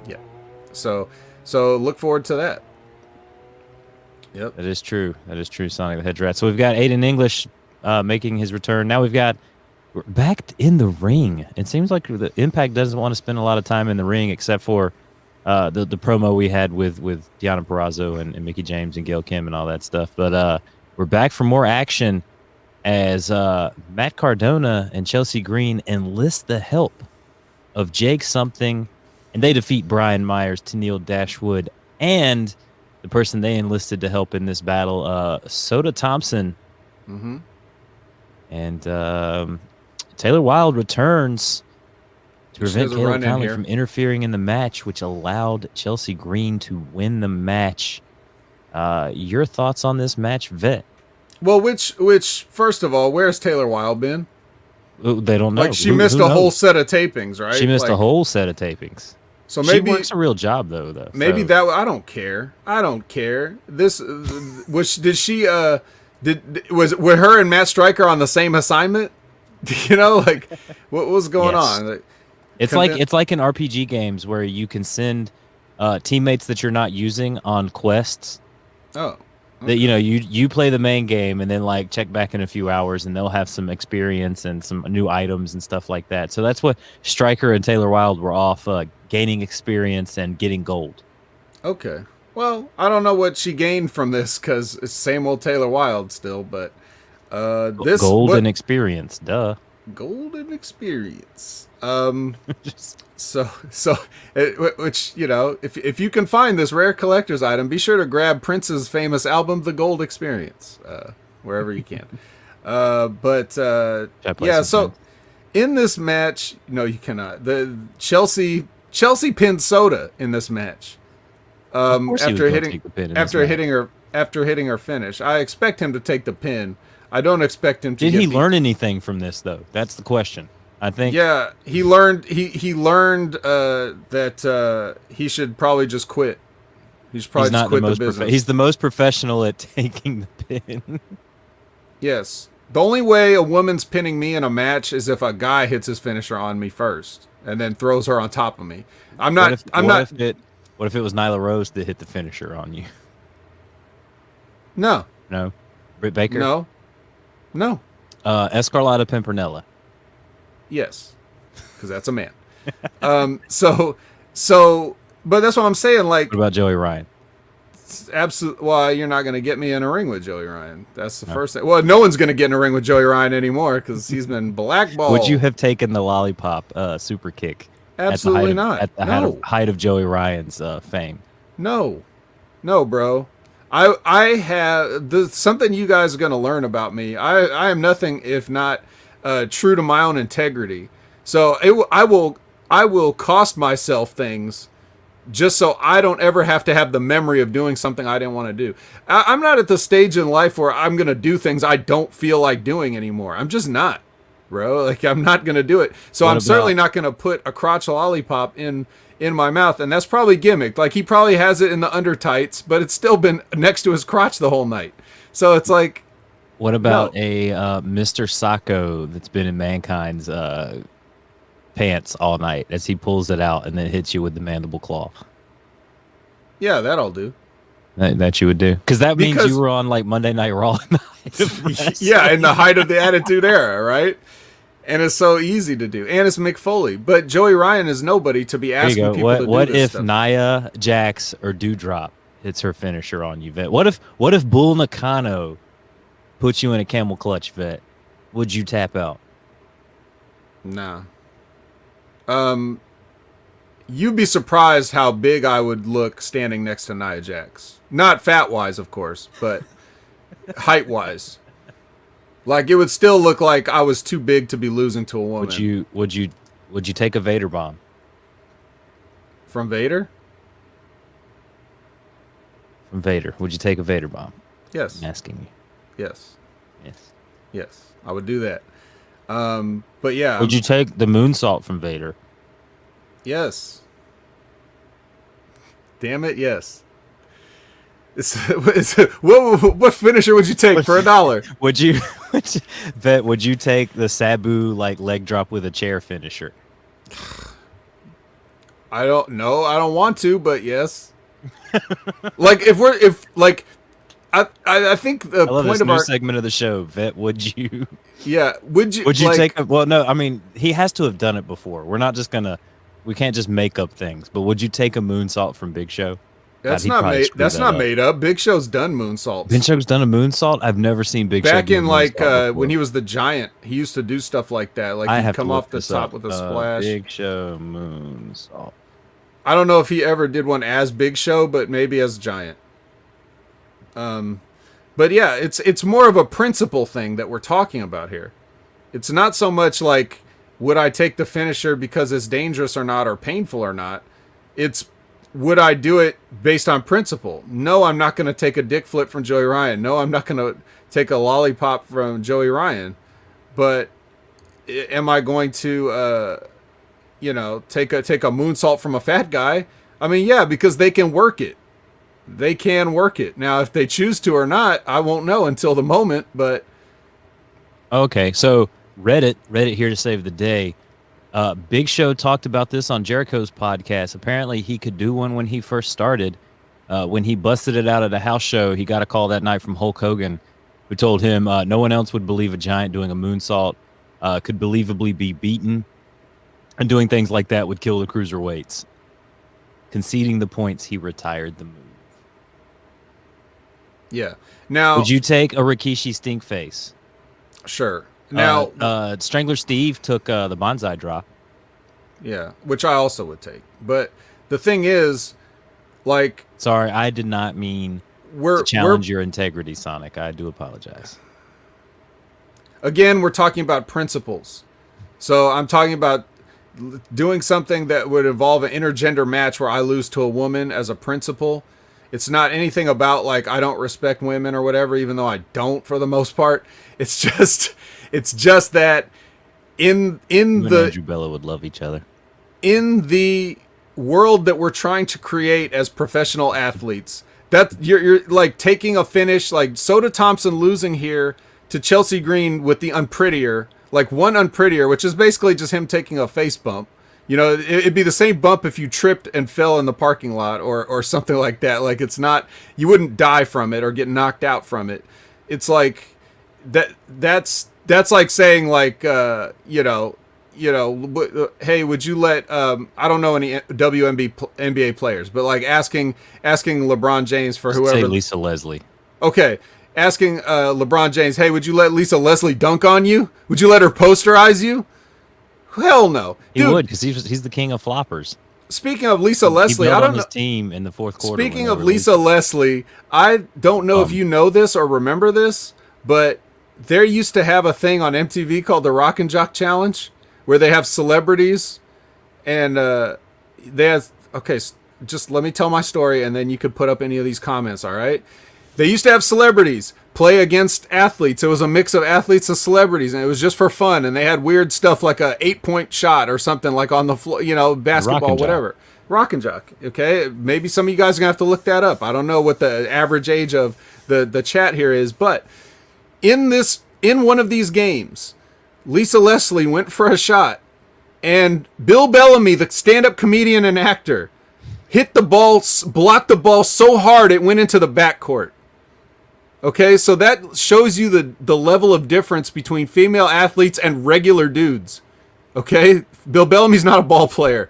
Yeah. So look forward to that. Yep. That is true, Sonic the Hedge Rat. So we've got Aiden English making his return. Now we're back in the ring. It seems like the Impact doesn't want to spend a lot of time in the ring, except for the promo we had with Deonna Purrazzo and Mickie James and Gail Kim and all that stuff. But we're back for more action as Matt Cardona and Chelsea Green enlist the help of Jake Something, and they defeat Brian Myers, Tennille Dashwood, and the person they enlisted to help in this battle, Soda Thompson. Mm-hmm. And Taylor Wilde returns to prevent Caleb Conley from interfering in the match, which allowed Chelsea Green to win the match. Your thoughts on this match, Vet? Well, which first of all, where's Taylor Wilde been? They don't know. She missed a whole set of tapings, right? She missed a whole set of tapings. So maybe she works a real job though. Maybe that I don't care. This did she was her and Matt Stryker on the same assignment? What was going on? It's like in RPG games where you can send teammates that you're not using on quests. Oh. Okay. That you play the main game and then check back in a few hours and they'll have some experience and some new items and stuff like that. So that's what Stryker and Taylor Wilde were off gaining experience and getting gold. Okay. Well, I don't know what she gained from this because it's same old Taylor Wilde still, but this golden experience, duh. Golden experience. So which if you can find this rare collector's item, be sure to grab Prince's famous album, The Gold Experience, wherever you can. Yeah. So in this match, no, you cannot. The Chelsea pinned Soda in this match. After hitting her finish. I expect him to take the pin. I don't expect him to. Did he learn anything from this though? That's the question. I think. Yeah, he learned. He learned that he should probably just quit. He should probably just quit the business. He's the most professional at taking the pin. Yes, the only way a woman's pinning me in a match is if a guy hits his finisher on me first and then throws her on top of me. What if it was Nyla Rose that hit the finisher on you? No. Britt Baker? No. Escarlata Pimpernella. Yes, because that's a man. So, but that's what I'm saying. Like, What about Joey Ryan? absolutely. Well, you're not going to get me in a ring with Joey Ryan. That's the first thing. Well, no one's going to get in a ring with Joey Ryan anymore because he's been blackballed. Would you have taken the lollipop super kick? Absolutely not. At the height of Joey Ryan's fame. No, bro. I have something you guys are going to learn about me. I am nothing if not true to my own integrity. So I will cost myself things just so I don't ever have to have the memory of doing something I didn't want to do. I'm not at the stage in life where I'm going to do things I don't feel like doing anymore. I'm just not, bro. Like, I'm not going to do it. So I'm certainly not going to put a crotch lollipop in my mouth. And that's probably gimmicked. Like, he probably has it in the under tights, but it's still been next to his crotch the whole night. So it's like, what about a Mr. Sacco that's been in Mankind's pants all night as he pulls it out and then hits you with the mandible claw? yeah, that I'll do. That you would do? Because that means you were on like Monday Night Raw. Yeah, in the height of the Attitude Era, right? And it's so easy to do. And it's Mick Foley. But Joey Ryan is nobody to be asking people to do what this if stuff. Nia Jax or Doudrop hits her finisher on you, Vet? What if Bull Nakano puts you in a camel clutch, Vet? Would you tap out? Nah. You'd be surprised how big I would look standing next to Nia Jax. Not fat-wise, of course, but height-wise. Like, it would still look like I was too big to be losing to a woman. Would you take a Vader bomb? From Vader? From Vader. Would you take a Vader bomb? Yes. I'm asking you. Yes. Yes. Yes. I would do that. But yeah. Would you take the moonsault from Vader? Yes. Damn it, yes. What finisher would you take for $1? Would you take the Sabu like leg drop with a chair finisher? I don't know. I don't want to, but yes. Like I think the I love point this of new our segment of the show. Vet, would you? Yeah. Would you Like, take? Well, no. I mean, he has to have done it before. We're not just gonna. We can't just make up things. But would you take a moonsault from Big Show? That's God, not made. That's that not up. made up. Big Show's done moonsaults. Big Show's done a moonsault. I've never seen Big Show Back do a in like moonsault when before. he was the Giant, he used to do stuff like that. Like I he'd have come to off look the this top up. with a splash. Big Show moonsault. I don't know if he ever did one as Big Show, but maybe as Giant. But yeah, it's more of a principle thing that we're talking about here. It's not so much like would I take the finisher because it's dangerous or not or painful or not. It's would I do it based on principle? No, I'm not going to take a dick flip from Joey Ryan. No, I'm not going to take a lollipop from Joey Ryan. But am I going to take a moonsault from a fat guy? I mean, yeah, because they can work it. They can work it. Now, if they choose to or not, I won't know until the moment, but... Okay, so Reddit here to save the day. Big Show talked about this on Jericho's podcast. Apparently, he could do one when he first started. When he busted it out at a house show, he got a call that night from Hulk Hogan, who told him no one else would believe a giant doing a moonsault could believably be beaten, and doing things like that would kill the cruiserweights. Conceding the points, he retired the move. Yeah. Now, would you take a Rikishi stink face? Sure. Now, Strangler Steve took the bonsai drop. Yeah, which I also would take. But the thing is, like... Sorry, I did not mean to challenge your integrity, Sonic. I do apologize. Again, we're talking about principles. So I'm talking about doing something that would involve an intergender match where I lose to a woman as a principle. It's not anything about, like, I don't respect women or whatever, even though I don't for the most part. It's just that in the Andrew Bella would love each other. In the world that we're trying to create as professional athletes, that you're like taking a finish, like Soda Thompson losing here to Chelsea Green with the unprettier, like one unprettier, which is basically just him taking a face bump. You know, it'd be the same bump if you tripped and fell in the parking lot or something like that. Like, it's not, you wouldn't die from it or get knocked out from it. It's like that's like saying, like, hey, would you let I don't know any NBA players, but like asking LeBron James for whoever. Say Lisa Leslie. Okay, asking LeBron James, hey, would you let Lisa Leslie dunk on you? Would you let her posterize you? Hell no. He would, because he's the king of floppers. Speaking of Lisa Leslie, I don't know. His team in the fourth quarter. Speaking of Lisa Leslie, I don't know if you know this or remember this, but there used to have a thing on MTV called the Rock and Jock Challenge, where they have celebrities, and just let me tell my story, and then you could put up any of these comments. All right. They used to have celebrities play against athletes. It was a mix of athletes and celebrities, and it was just for fun. And they had weird stuff like a 8-point shot or something like on the floor, basketball, whatever. Rock and Jock. Okay, maybe some of you guys are gonna have to look that up. I don't know what the average age of the chat here is, but in one of these games, Lisa Leslie went for a shot, and Bill Bellamy, the stand-up comedian and actor, hit the ball, blocked the ball so hard it went into the backcourt. Okay, so that shows you the level of difference between female athletes and regular dudes. Okay, Bill Bellamy's not a ball player,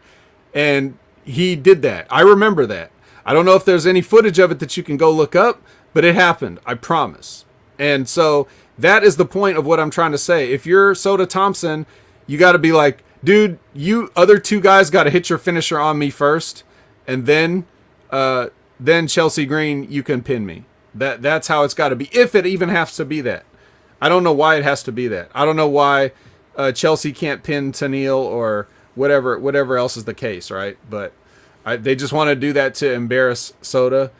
and he did that. I remember that. I don't know if there's any footage of it that you can go look up, but it happened. I promise. And so that is the point of what I'm trying to say. If you're Soda Thompson, you got to be like, dude, you other two guys got to hit your finisher on me first, and then Chelsea Green, you can pin me. That's how it's got to be, if it even has to be that. I don't know why it has to be that. I don't know why Chelsea can't pin Tennille or whatever else is the case, right? But they just want to do that to embarrass Soda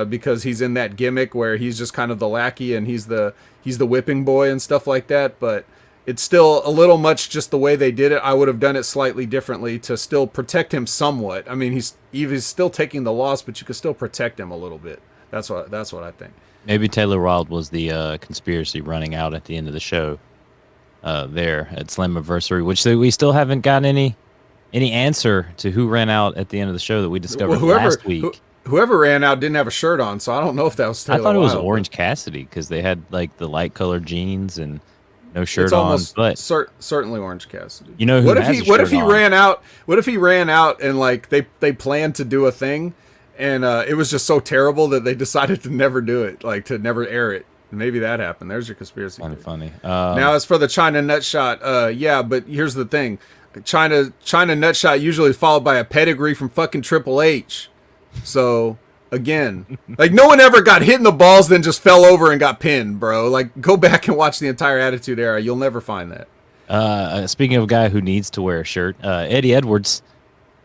because he's in that gimmick where he's just kind of the lackey and he's the whipping boy and stuff like that. But it's still a little much just the way they did it. I would have done it slightly differently to still protect him somewhat. I mean, he's still taking the loss, but you could still protect him a little bit. That's what I think. Maybe Taylor Wilde was the conspiracy running out at the end of the show there at Slammiversary, which we still haven't gotten any answer to who ran out at the end of the show that we discovered last week. Whoever ran out didn't have a shirt on, so I don't know if that was Taylor I thought it was Wilde. Orange Cassidy because they had like the light colored jeans and no shirt it's on. Almost but certainly Orange Cassidy. You know who what has if a he what if shirt he on? ran out? What if he ran out and like they planned to do a thing, and it was just so terrible that they decided to never do it, like to never air it. Maybe that happened. There's your conspiracy. Funny. Now, as for the China nut shot, yeah, but here's the thing: China nut shot usually is followed by a pedigree from fucking Triple H. So again, like no one ever got hit in the balls, then just fell over and got pinned, bro. Like go back and watch the entire Attitude Era. You'll never find that. Speaking of a guy who needs to wear a shirt, Eddie Edwards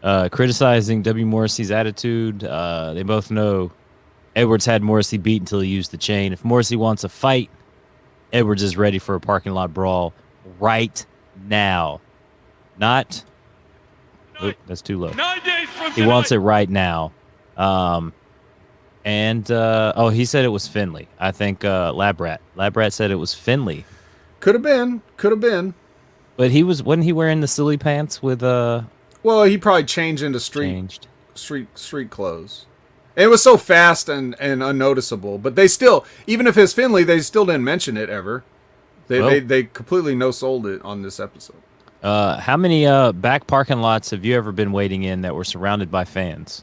criticizing W. Morrissey's attitude. They both know Edwards had Morrissey beat until he used the chain. If Morrissey wants a fight, Edwards is ready for a parking lot brawl right now. Not... Oop, that's too low. 9 days from He wants it right now. He said it was Finley. I think Labrat said it was Finley. Could have been. But wasn't he wearing the silly pants with Well, he probably changed into street clothes. It was so fast and unnoticeable, but they still, even if it's Finley, they still didn't mention it ever. They completely no-sold it on this episode. How many back parking lots have you ever been waiting in that were surrounded by fans?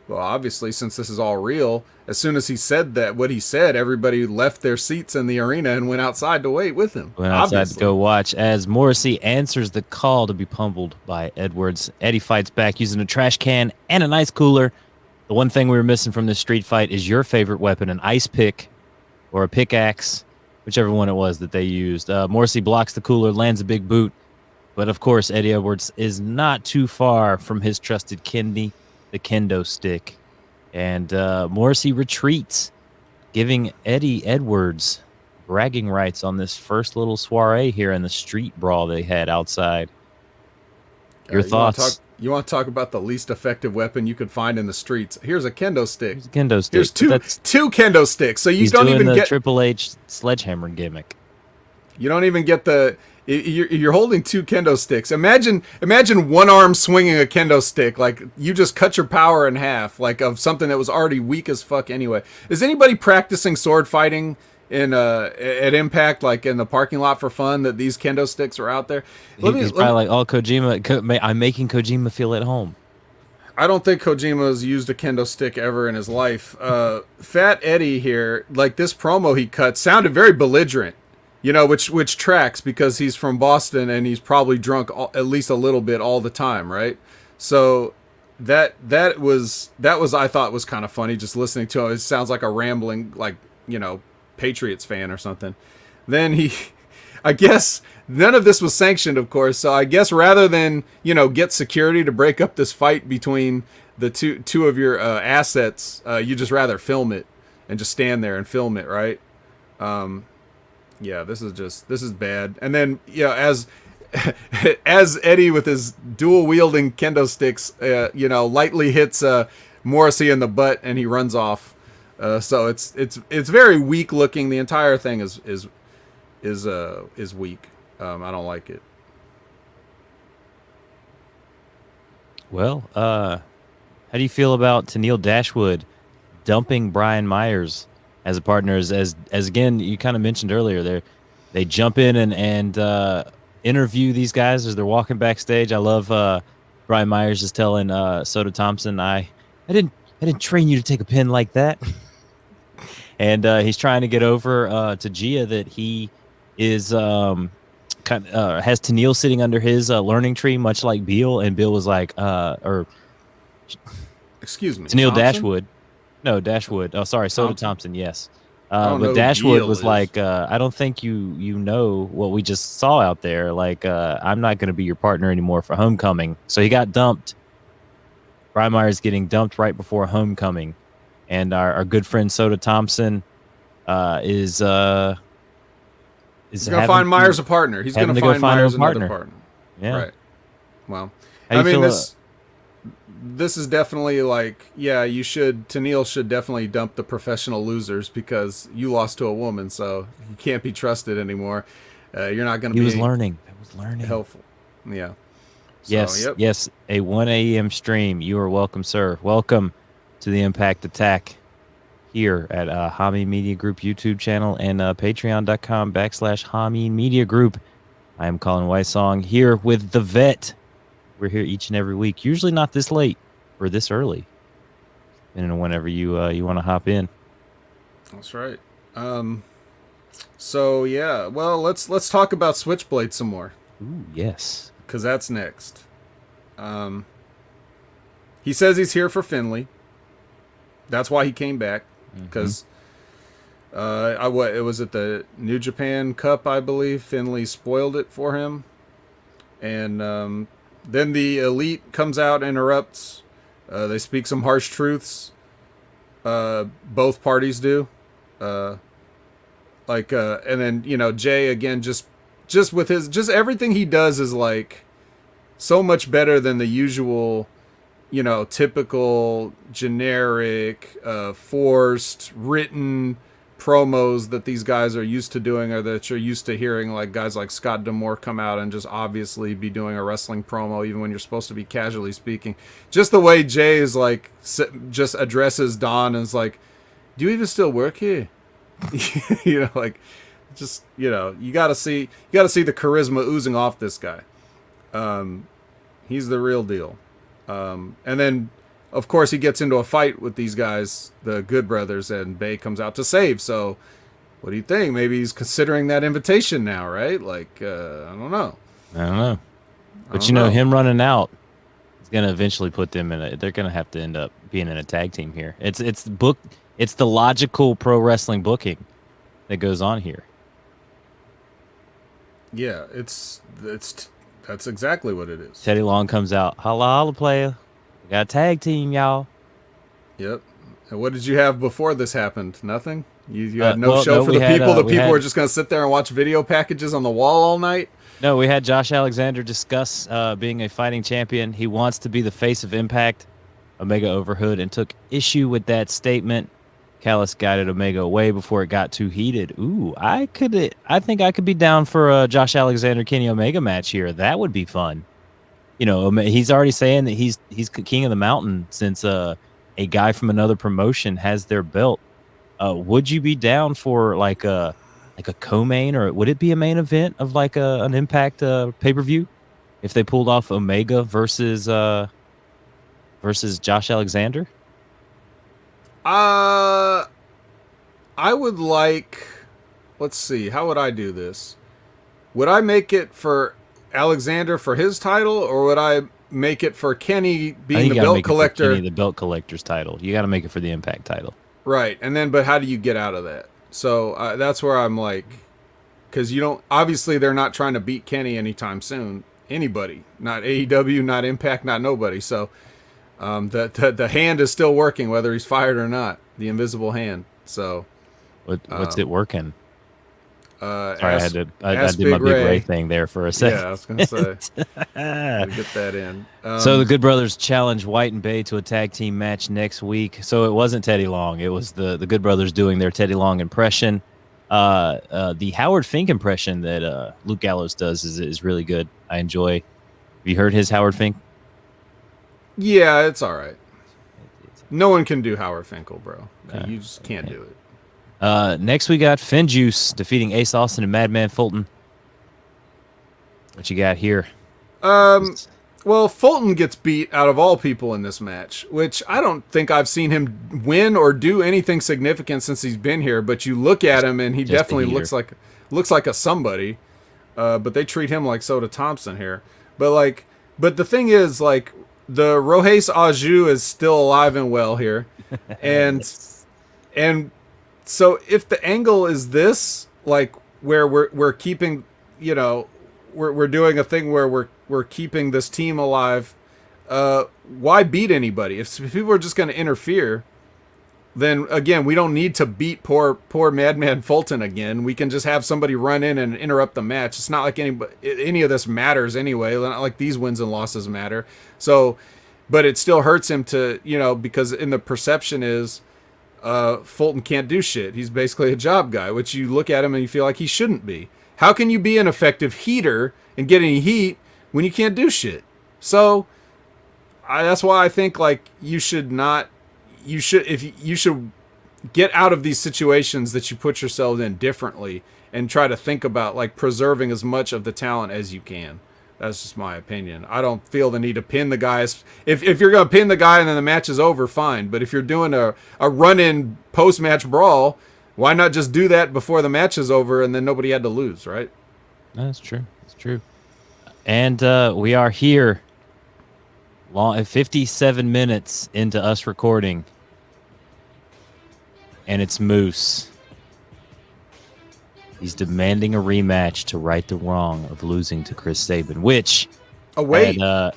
Well, obviously, since this is all real, as soon as he said what he said, everybody left their seats in the arena and went outside to wait with him. Went outside to go watch as Morrissey answers the call to be pummeled by Edwards. Eddie fights back using a trash can and an ice cooler. The one thing we were missing from this street fight is your favorite weapon, an ice pick or a pickaxe, whichever one it was that they used. Morrissey blocks the cooler, lands a big boot. But, of course, Eddie Edwards is not too far from his trusted kidney, the kendo stick. And Morrissey retreats, giving Eddie Edwards bragging rights on this first little soiree here in the street brawl they had outside. Your thoughts? You want to talk about the least effective weapon you could find in the streets? Here's a kendo stick. Here's a kendo stick. Here's two kendo sticks. So you don't even get Triple H sledgehammer gimmick. You don't even get the. You're holding two kendo sticks. Imagine one arm swinging a kendo stick. Like you just cut your power in half, like of something that was already weak as fuck anyway. Is anybody practicing sword fighting at Impact, like in the parking lot for fun, that these kendo sticks are out there. He's probably like, oh, Kojima, I'm making Kojima feel at home. I don't think Kojima's used a kendo stick ever in his life. Fat Eddie here, like this promo he cut sounded very belligerent, which tracks because he's from Boston and he's probably drunk at least a little bit all the time, right? So that was I thought was kind of funny just listening to him. It sounds like a rambling Patriots fan or something. Then I guess none of this was sanctioned, of course. So I guess rather than get security to break up this fight between the two of your assets, you just rather film it and just stand there and film it, right? Yeah, this is bad. And then as Eddie with his dual wielding kendo sticks, lightly hits Morrissey in the butt and he runs off. So it's very weak looking. The entire thing is weak. I don't like it. Well, how do you feel about Tennille Dashwood dumping Brian Myers as a partner? As again, you kind of mentioned earlier, they jump in and interview these guys as they're walking backstage. I love Brian Myers is telling Soda Thompson, I didn't train you to take a pin like that. And he's trying to get over to Gia that he is has Tennille sitting under his learning tree, much like Beal. And Bill was like, excuse me, Tennille Thompson? Dashwood. No, Dashwood. Oh, sorry, Soda Thompson. Yes. But Dashwood was like, I don't think you know what we just saw out there. Like, I'm not going to be your partner anymore for Homecoming. So he got dumped. Brian Myers getting dumped right before Homecoming. And our good friend Soda Thompson is going to find Myers a partner. He's going to find Myers another partner. Yeah. Right. Well, I mean, this is definitely like, yeah, Tennille should definitely dump the professional losers because you lost to a woman, so you can't be trusted anymore. You're not going to be. He was learning. That was learning. Helpful. Yeah. So, yes. A 1 a.m. stream. You are welcome, sir. Welcome to the Impact Attack here at Hameen Media Group YouTube channel and patreon.com/Hameen Media Group. I am Colin Wysong here with the vet. We're here each and every week, usually not this late or this early, and whenever you want to hop in. That's right. So yeah, well, let's talk about Switchblade some more. Ooh, yes, because that's next. He says he's here for Finlay. That's why he came back, because it was at the New Japan Cup, I believe. Finlay spoiled it for him, and then the Elite comes out, interrupts. They speak some harsh truths. Both parties do. And then Jay again, just with his everything he does is like so much better than the usual. Typical generic, forced, written promos that these guys are used to doing, or that you're used to hearing, like guys like Scott D'Amore come out and just obviously be doing a wrestling promo, even when you're supposed to be casually speaking. Just the way Jay is like, just addresses Don and is like, "Do you even still work here?" You gotta see the charisma oozing off this guy. He's the real deal. And then, of course, he gets into a fight with these guys, the Good Brothers, and Bay comes out to save. So, what do you think? Maybe he's considering that invitation now, right? Like, I don't know. But him running out is going to eventually put them in they're going to have to end up being in a tag team here. It's the logical pro wrestling booking that goes on here. Yeah, that's exactly what it is. Teddy Long comes out. Holla, holla, player. We got a tag team, y'all. Yep. And what did you have before this happened? Nothing? You had no show for the people? The people were just going to sit there and watch video packages on the wall all night? No, we had Josh Alexander discuss being a fighting champion. He wants to be the face of Impact, Omega Overhood, and took issue with that statement. Callis guided Omega away before it got too heated. Ooh, I think I could be down for a Josh Alexander Kenny Omega match here. That would be fun. He's already saying that he's king of the mountain since a guy from another promotion has their belt. Would you be down for like a co-main, or would it be a main event of like an Impact pay-per-view if they pulled off Omega versus Josh Alexander? I would like. Let's see. How would I do this? Would I make it for Alexander for his title, or would I make it for Kenny being the belt collector? Kenny, the belt collector's title. You got to make it for the Impact title. Right, and then, but how do you get out of that? So that's where I'm like, because you don't. Obviously, they're not trying to beat Kenny anytime soon. Anybody, not AEW, not Impact, not nobody. So the hand is still working, whether he's fired or not. The invisible hand. So what's it working? Sorry, I did my Big Ray thing there for a second. Yeah, I was gonna say. Get that in. So the Good Brothers challenge White and Bay to a tag team match next week. So it wasn't Teddy Long. It was the Good Brothers doing their Teddy Long impression. The Howard Fink impression that Luke Gallows does is really good. I enjoy. Have you heard his Howard Fink? Yeah, it's all right. No one can do Howard Finkel, bro. You just can't do it. Next we got Finjuice defeating Ace Austin and Madman Fulton. What you got here? Well, Fulton gets beat out of all people in this match, which I don't think I've seen him win or do anything significant since he's been here. But you look at him, and he definitely looks like a somebody. But they treat him like Soda Thompson here. But the thing is, like, the Rohes Aju is still alive and well here, and so if the angle is this, like, where we're keeping, we're doing a thing where we're keeping this team alive, why beat anybody? If people are just going to interfere, then again, we don't need to beat poor Madman Fulton again. We can just have somebody run in and interrupt the match. It's not like any of this matters anyway. Not like these wins and losses matter. So, but it still hurts him to, because in the perception is, Fulton can't do shit. He's basically a job guy, which you look at him and you feel like he shouldn't be. How can you be an effective heater and get any heat when you can't do shit? So that's why I think, like, you should get out of these situations that you put yourself in differently and try to think about, like, preserving as much of the talent as you can. That's just my opinion. I don't feel the need to pin the guys. If you're going to pin the guy and then the match is over, fine. But if you're doing a run-in post-match brawl, why not just do that before the match is over and then nobody had to lose, right? That's true. That's true. And we are here 57 minutes into us recording. And it's Moose. He's demanding a rematch to right the wrong of losing to Chris Sabin, which... Oh, wait. Well,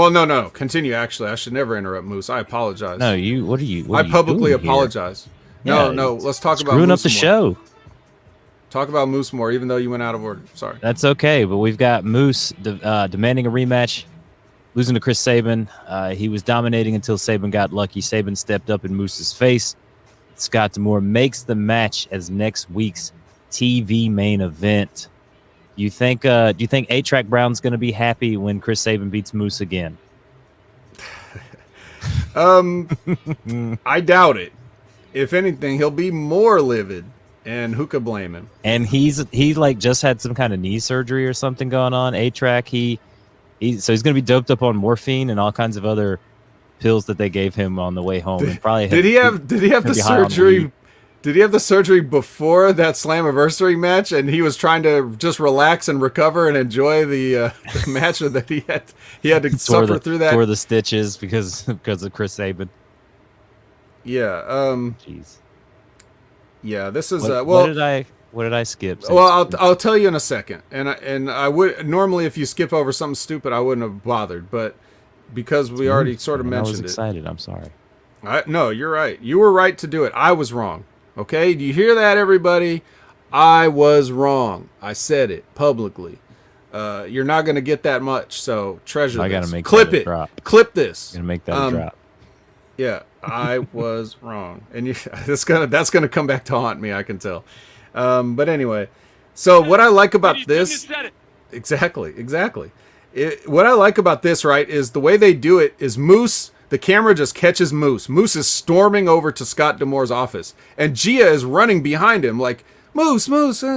no. Continue, actually. I should never interrupt Moose. I apologize. No, what are you I publicly apologize. Here? No, let's talk about Moose screwing up the more. show. Talk about Moose more, even though you went out of order. Sorry. That's okay, but we've got Moose demanding a rematch, losing to Chris Sabin. He was dominating until Sabin got lucky. Sabin stepped up in Moose's face. Scott D'Amore makes the match as next week's TV main event. Do you think 8-Track Brown's going to be happy when Chris Sabin beats Moose again? I doubt it. If anything, he'll be more livid, and who could blame him? And he like just had some kind of knee surgery or something going on. 8-Track, so he's going to be doped up on morphine and all kinds of other pills that they gave him on the way home. And probably did he have the surgery? Did he have the surgery before that Slammiversary match, and he was trying to just relax and recover and enjoy the match that he had to suffer through that? Tore the stitches because of Chris Sabin. Yeah. Jeez. Yeah. This is what did I skip? Well, I'll tell you in a second. And I would normally, if you skip over something stupid, I wouldn't have bothered, but because we already sort of mentioned it. I was excited. I'm sorry. No, you're right. You were right to do it. I was wrong. Okay, do you hear that, everybody? I was wrong. I said it publicly. You're not going to get that much, so treasure. I got to make clip that it. Drop. Clip this. Gonna make that a drop. Yeah, I was wrong, and that's gonna come back to haunt me. I can tell. But anyway, so what I like about this, exactly. What I like about this, right, is the way they do it is Moose the camera just catches Moose. Moose is storming over to Scott D'Amore's office, and Gia is running behind him like, Moose, you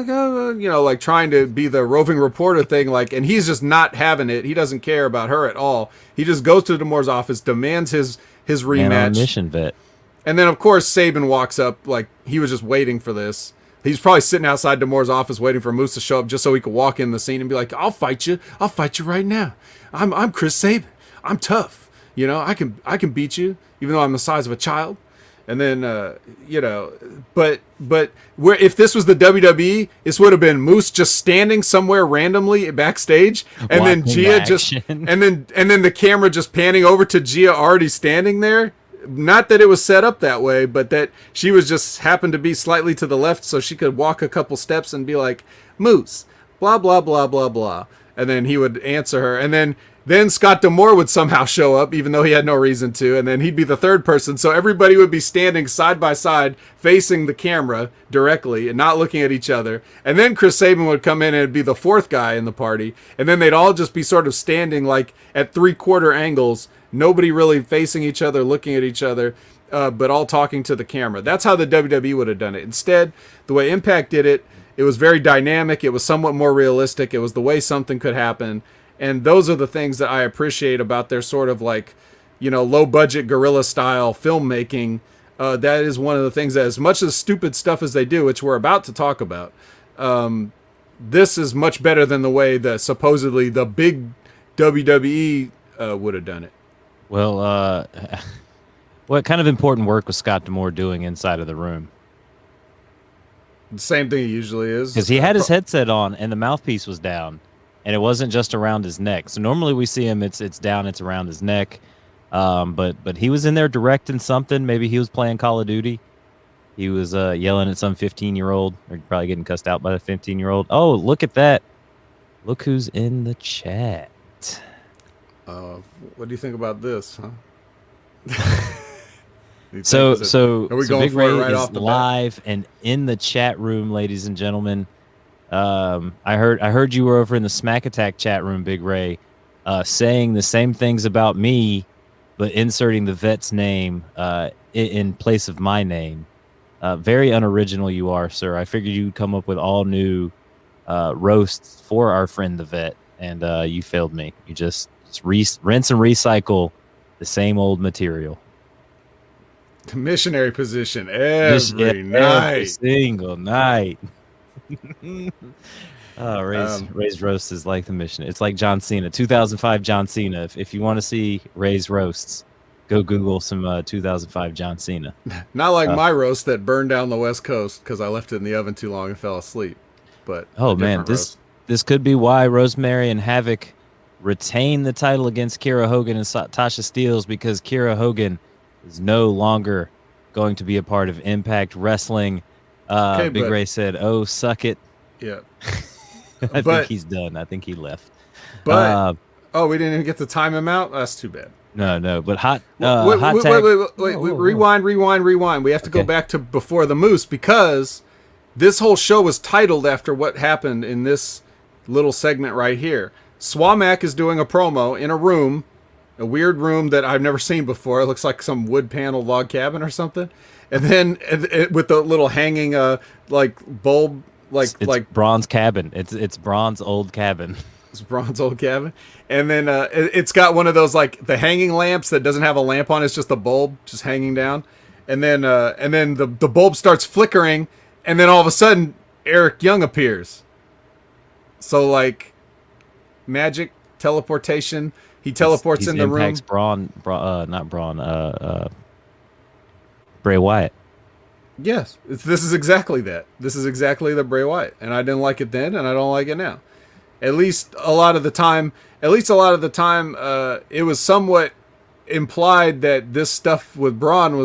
know, like trying to be the roving reporter thing, like, and he's just not having it. He doesn't care about her at all. He just goes to D'Amore's office, demands his rematch. Man on a mission, vet. And then, of course, Saban walks up like he was just waiting for this. He's probably sitting outside D'Amore's office waiting for Moose to show up just so he could walk in the scene and be like, I'll fight you right now. I'm Chris Saban. I'm tough. You know, I can beat you, even though I'm the size of a child. And then, you know, but where if this was the WWE, this would have been Moose just standing somewhere randomly backstage, and then Gia just, and then the camera just panning over to Gia already standing there. Not that it was set up that way, but that she was just happened to be slightly to the left, so she could walk a couple steps and be like, Moose, blah blah blah blah blah, and then he would answer her, and then Scott D'Amore would somehow show up, even though he had no reason to, and then he'd be the third person. So everybody would be standing side by side, facing the camera directly and not looking at each other. And then Chris Saban would come in and it'd be the fourth guy in the party. And then they'd all just be sort of standing like at 3/4 angles, nobody really facing each other, looking at each other, but all talking to the camera. That's how the WWE would have done it. Instead, the way Impact did it, it was very dynamic. It was somewhat more realistic. It was the way something could happen. And those are the things that I appreciate about their sort of like, you know, low budget guerrilla style filmmaking. That is one of the things that, as much as stupid stuff as they do, which we're about to talk about, this is much better than the way that supposedly the big WWE would have done it. Well, what kind of important work was Scott D'Amore doing inside of the room? The same thing he usually is. Because he had his headset on and the mouthpiece was down. And it wasn't just around his neck. So normally we see him, it's down, it's around his neck. But he was in there directing something. Maybe he was playing Call of Duty. He was yelling at some 15-year-old, or probably getting cussed out by a 15-year-old. Oh, look at that! Look who's in the chat. What do you think about this? Huh? So are we going Big for Ray it right is off the live bat? and in the chat room, ladies and gentlemen. I heard you were over in the Smack Attack chat room, Big Ray, saying the same things about me, but inserting the vet's name in place of my name. Very unoriginal you are, sir. I figured you'd come up with all new roasts for our friend the vet, and you failed me. You just rinse and recycle the same old material. The missionary position every night. Every single night. Ray's roast is like the mission. It's like John Cena, 2005 John Cena. If you want to see Ray's roasts, go Google some 2005 John Cena. Not like my roast that burned down the West Coast because I left it in the oven too long and fell asleep. But oh man, this could be why Rosemary and Havoc retain the title against Kiera Hogan and Tasha Steelz, because Kiera Hogan is no longer going to be a part of Impact Wrestling. Big Ray said, "Oh, suck it." Yeah, I think he's done. I think he left. But we didn't even get to time him out. That's too bad. No. But hot wait, rewind. We have to go back to before the Moose, because this whole show was titled after what happened in this little segment right here. Swamak is doing a promo in a room, a weird room that I've never seen before. It looks like some wood panel log cabin or something. And then with the little hanging like bulb, like bronze cabin. It's bronze old cabin. It's bronze old cabin. And then it's got one of those like the hanging lamps that doesn't have a lamp on. It's just a bulb just hanging down. And then the bulb starts flickering, and then all of a sudden Eric Young appears. So like magic teleportation. He teleports in the room. Impact's Bray Wyatt. Yes, this is exactly that. This is exactly the Bray Wyatt, and I didn't like it then, and I don't like it now. At least a lot of the time, it was somewhat implied that this stuff with Braun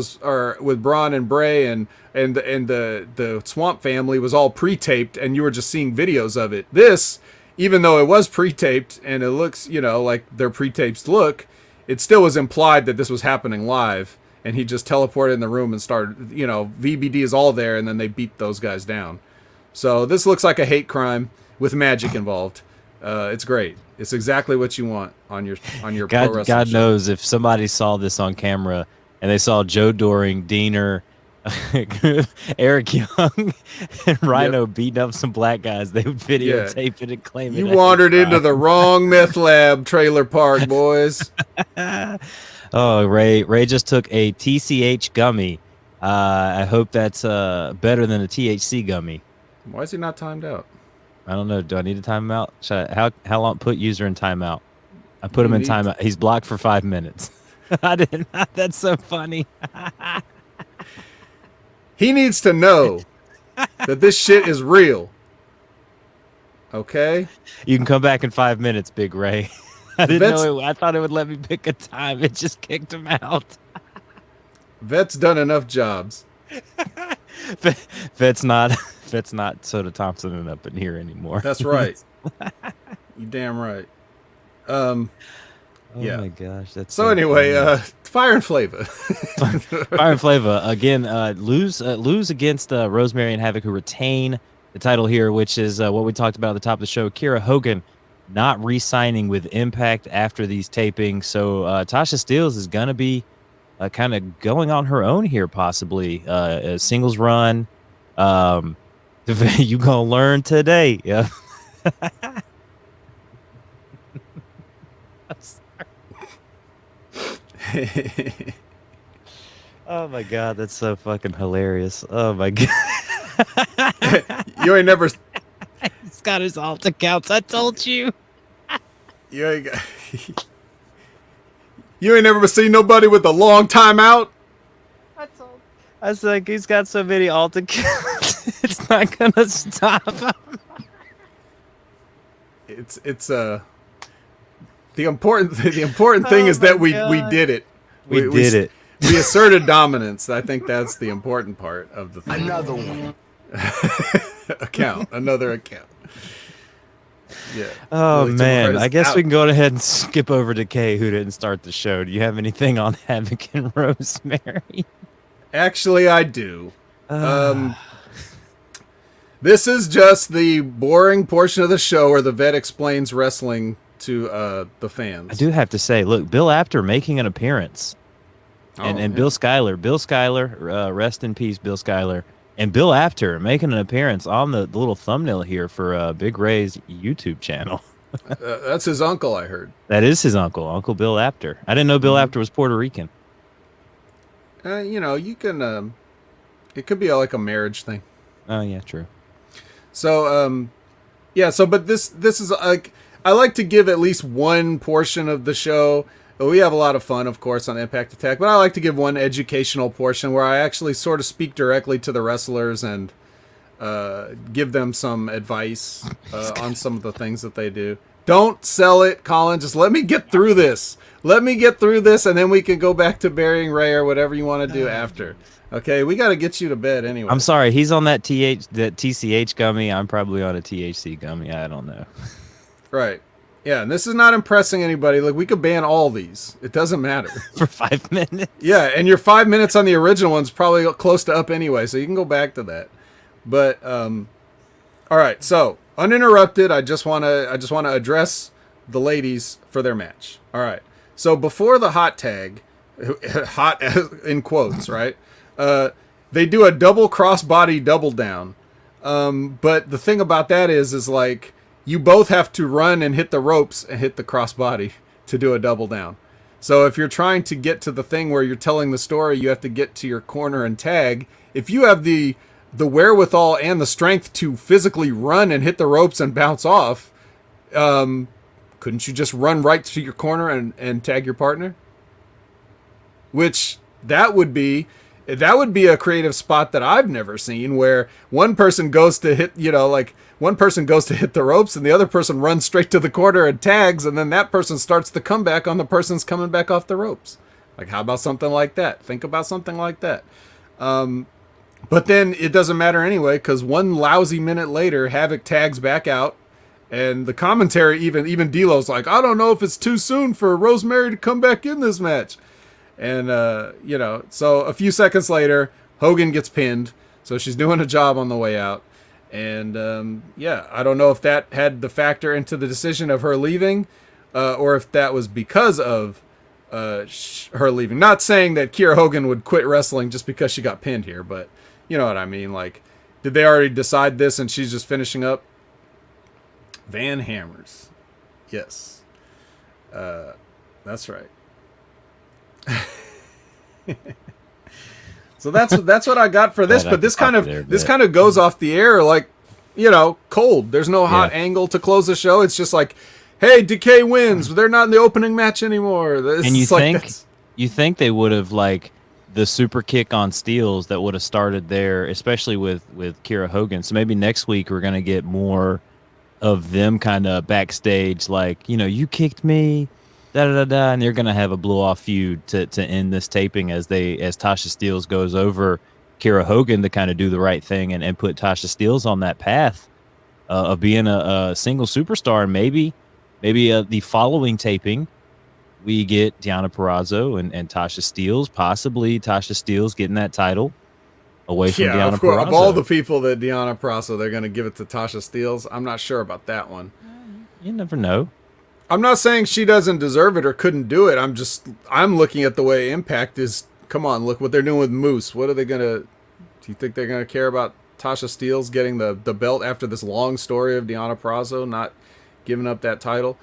and Bray and the Swamp family was all pre-taped, and you were just seeing videos of it. This, even though it was pre-taped and it looks, like their pre-tapes look, it still was implied that this was happening live. And he just teleported in the room and started, VBD is all there, and then they beat those guys down. So this looks like a hate crime with magic involved. It's great. It's exactly what you want on your pro wrestling God show. knows if somebody saw this on camera and they saw Joe Doring, Diener, Eric Young, and Rhino beating up some black guys, they would videotape it and claim it. You as a wandered into crime. the wrong meth lab trailer park, boys. Oh, Ray just took a TCH gummy. I hope that's better than a THC gummy. Why is he not timed out? I don't know. Do I need to time him out? How long? Put user in timeout. I put him in need timeout. He's blocked for 5 minutes. I didn't. That's so funny. He needs to know that this shit is real. Okay? You can come back in 5 minutes, Big Ray. I didn't Vet's- know. I thought it would let me pick a time. It just kicked him out. Vet's done enough jobs. Vet's not Soda Thompson up in here anymore. That's right. You damn right. Oh Yeah. my gosh, that's So anyway, funny. Fire and Flava. Fire and Flava again lose against Rosemary and Havoc, who retain the title here, which is what we talked about at the top of the show. Kira Hogan not re-signing with Impact after these tapings, so Tasha Steelz is gonna be kind of going on her own here, possibly a singles run. You gonna learn today, yeah. Oh my god, that's so fucking hilarious. Oh my god. You ain't never. He's got his alt accounts, I told you. You ain't, you ain't never seen nobody with a long time out. I was like, he's got so many alt accounts. It's not gonna stop him. It's the important thing is that we did it. We did it. We asserted dominance. I think that's the important part of the thing. Another one. Another account. Yeah. Oh Willie man, Timmer's I guess out. we can go ahead and skip over to Kay, who didn't start the show. Do you have anything on Havoc and Rosemary? Actually, I do. This is just the boring portion of the show where the vet explains wrestling to the fans. I do have to say, look, Bill Apter making an appearance. And Bill Schuyler, rest in peace, Bill Schuyler, and Bill Apter making an appearance on the little thumbnail here for Big Ray's YouTube channel. That's his uncle, I heard. That is his uncle, Uncle Bill Apter. I didn't know Bill Apter was Puerto Rican. You can. It could be like a marriage thing. Oh yeah, true. So but this is like, I like to give at least one portion of the show. We have a lot of fun, of course, on Impact Attack, but I like to give one educational portion where I actually sort of speak directly to the wrestlers and give them some advice on some of the things that they do. Don't sell it, Colin. Just let me get through this. Let me get through this, and then we can go back to burying Ray or whatever you want to do after. Okay, we got to get you to bed anyway. I'm sorry, he's on that TCH gummy. I'm probably on a THC gummy. I don't know. Right. Yeah, and this is not impressing anybody. Like, we could ban all these. It doesn't matter. For 5 minutes. Yeah, and your 5 minutes on the original one's probably close to up anyway, so you can go back to that. But all right, so uninterrupted. I just want to address the ladies for their match. All right. So before the hot tag, hot in quotes, right? They do a double crossbody double down. But the thing about that is like, you both have to run and hit the ropes and hit the crossbody to do a double down. So if you're trying to get to the thing where you're telling the story, you have to get to your corner and tag. If you have the wherewithal and the strength to physically run and hit the ropes and bounce off, couldn't you just run right to your corner and tag your partner? Which that would be a creative spot that I've never seen, where one person goes to hit, one person goes to hit the ropes and the other person runs straight to the corner and tags, and then that person starts the comeback on the person's coming back off the ropes. Like, how about something like that? Think about something like that. But then it doesn't matter anyway, because one lousy minute later, Havoc tags back out, and the commentary, even D'Lo's like, I don't know if it's too soon for Rosemary to come back in this match. And, so a few seconds later, Hogan gets pinned, so she's doing a job on the way out. And yeah, I don't know if that had the factor into the decision of her leaving, or if that was because of her leaving. Not saying that Kiera Hogan would quit wrestling just because she got pinned here, but you know what I mean. Like, did they already decide this and she's just finishing up? Van Hammers. Yes. That's right. So that's what I got for this. But this kind of goes off the air like, you know, cold. There's no hot angle to close the show. It's just like, hey, Decay wins. They're not in the opening match anymore. And you think they would have, like, the super kick on Steels that would have started there, especially with Kiera Hogan. So maybe next week we're gonna get more of them kind of backstage, like, you know, you kicked me, da da da da, and they're gonna have a blow off feud to end this taping as Tasha Steelz goes over Kiera Hogan to kind of do the right thing and put Tasha Steelz on that path of being a single superstar. And maybe the following taping we get Deonna Purrazzo and Tasha Steelz, possibly Tasha Steelz getting that title away from Deonna of course, Purrazzo. Of all the people that Deonna Purrazzo, they're going to give it to Tasha Steelz. I'm not sure about that one. You never know. I'm not saying she doesn't deserve it or couldn't do it. I'm looking at the way Impact is. Come on, look what they're doing with Moose. What are they going to... Do you think they're going to care about Tasha Steelz getting the belt after this long story of Deonna Purrazzo not giving up that title?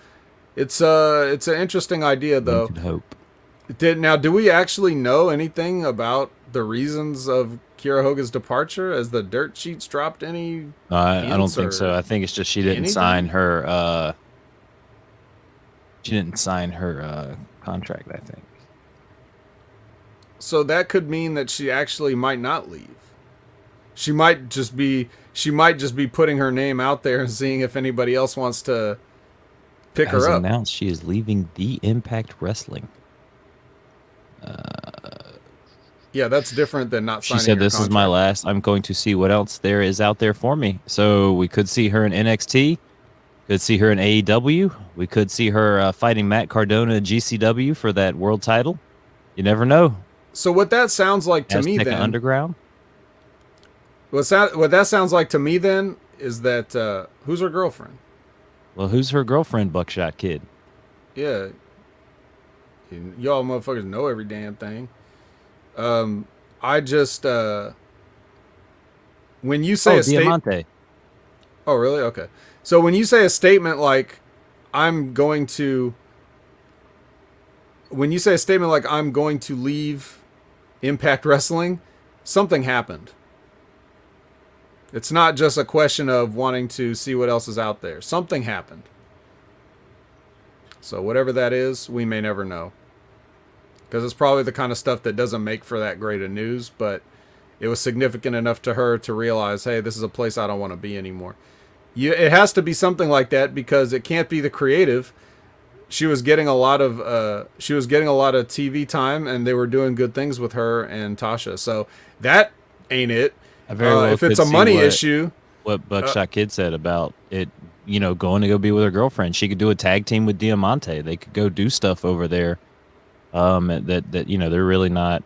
It's an interesting idea, though. One could hope. Do we actually know anything about the reasons of Kiera Hogan's departure? Has the dirt sheets dropped any? I don't think so. I think it's just she didn't sign her. She didn't sign her contract, I think. So that could mean that she actually might not leave. She might just be putting her name out there and seeing if anybody else wants to pick her up. Announced she is leaving the Impact Wrestling. Yeah, that's different than not signing. She said, "This contract. is my last. I'm going to see what else there is out there for me." So we could see her in NXT. Could see her in AEW. We could see her fighting Matt Cardona at GCW for that world title. You never know. So what that sounds like to me then, Underground. What that sounds like to me then is that who's her girlfriend? Well, who's her girlfriend, Buckshot Kid? Yeah, y'all motherfuckers know every damn thing. I just when you say a Diamante. Oh, really? Okay. So when you say a statement like I'm going to leave Impact Wrestling, something happened. It's not just a question of wanting to see what else is out there. Something happened. So whatever that is, we may never know. Because it's probably the kind of stuff that doesn't make for that great of news, but it was significant enough to her to realize, hey, this is a place I don't want to be anymore. It has to be something like that because it can't be the creative. She was getting a lot of TV time, and they were doing good things with her and Tasha. So that ain't it. If it's a money issue, what Buckshot Kid said about it, you know, going to go be with her girlfriend, she could do a tag team with Diamante. They could go do stuff over there. That you know they're really not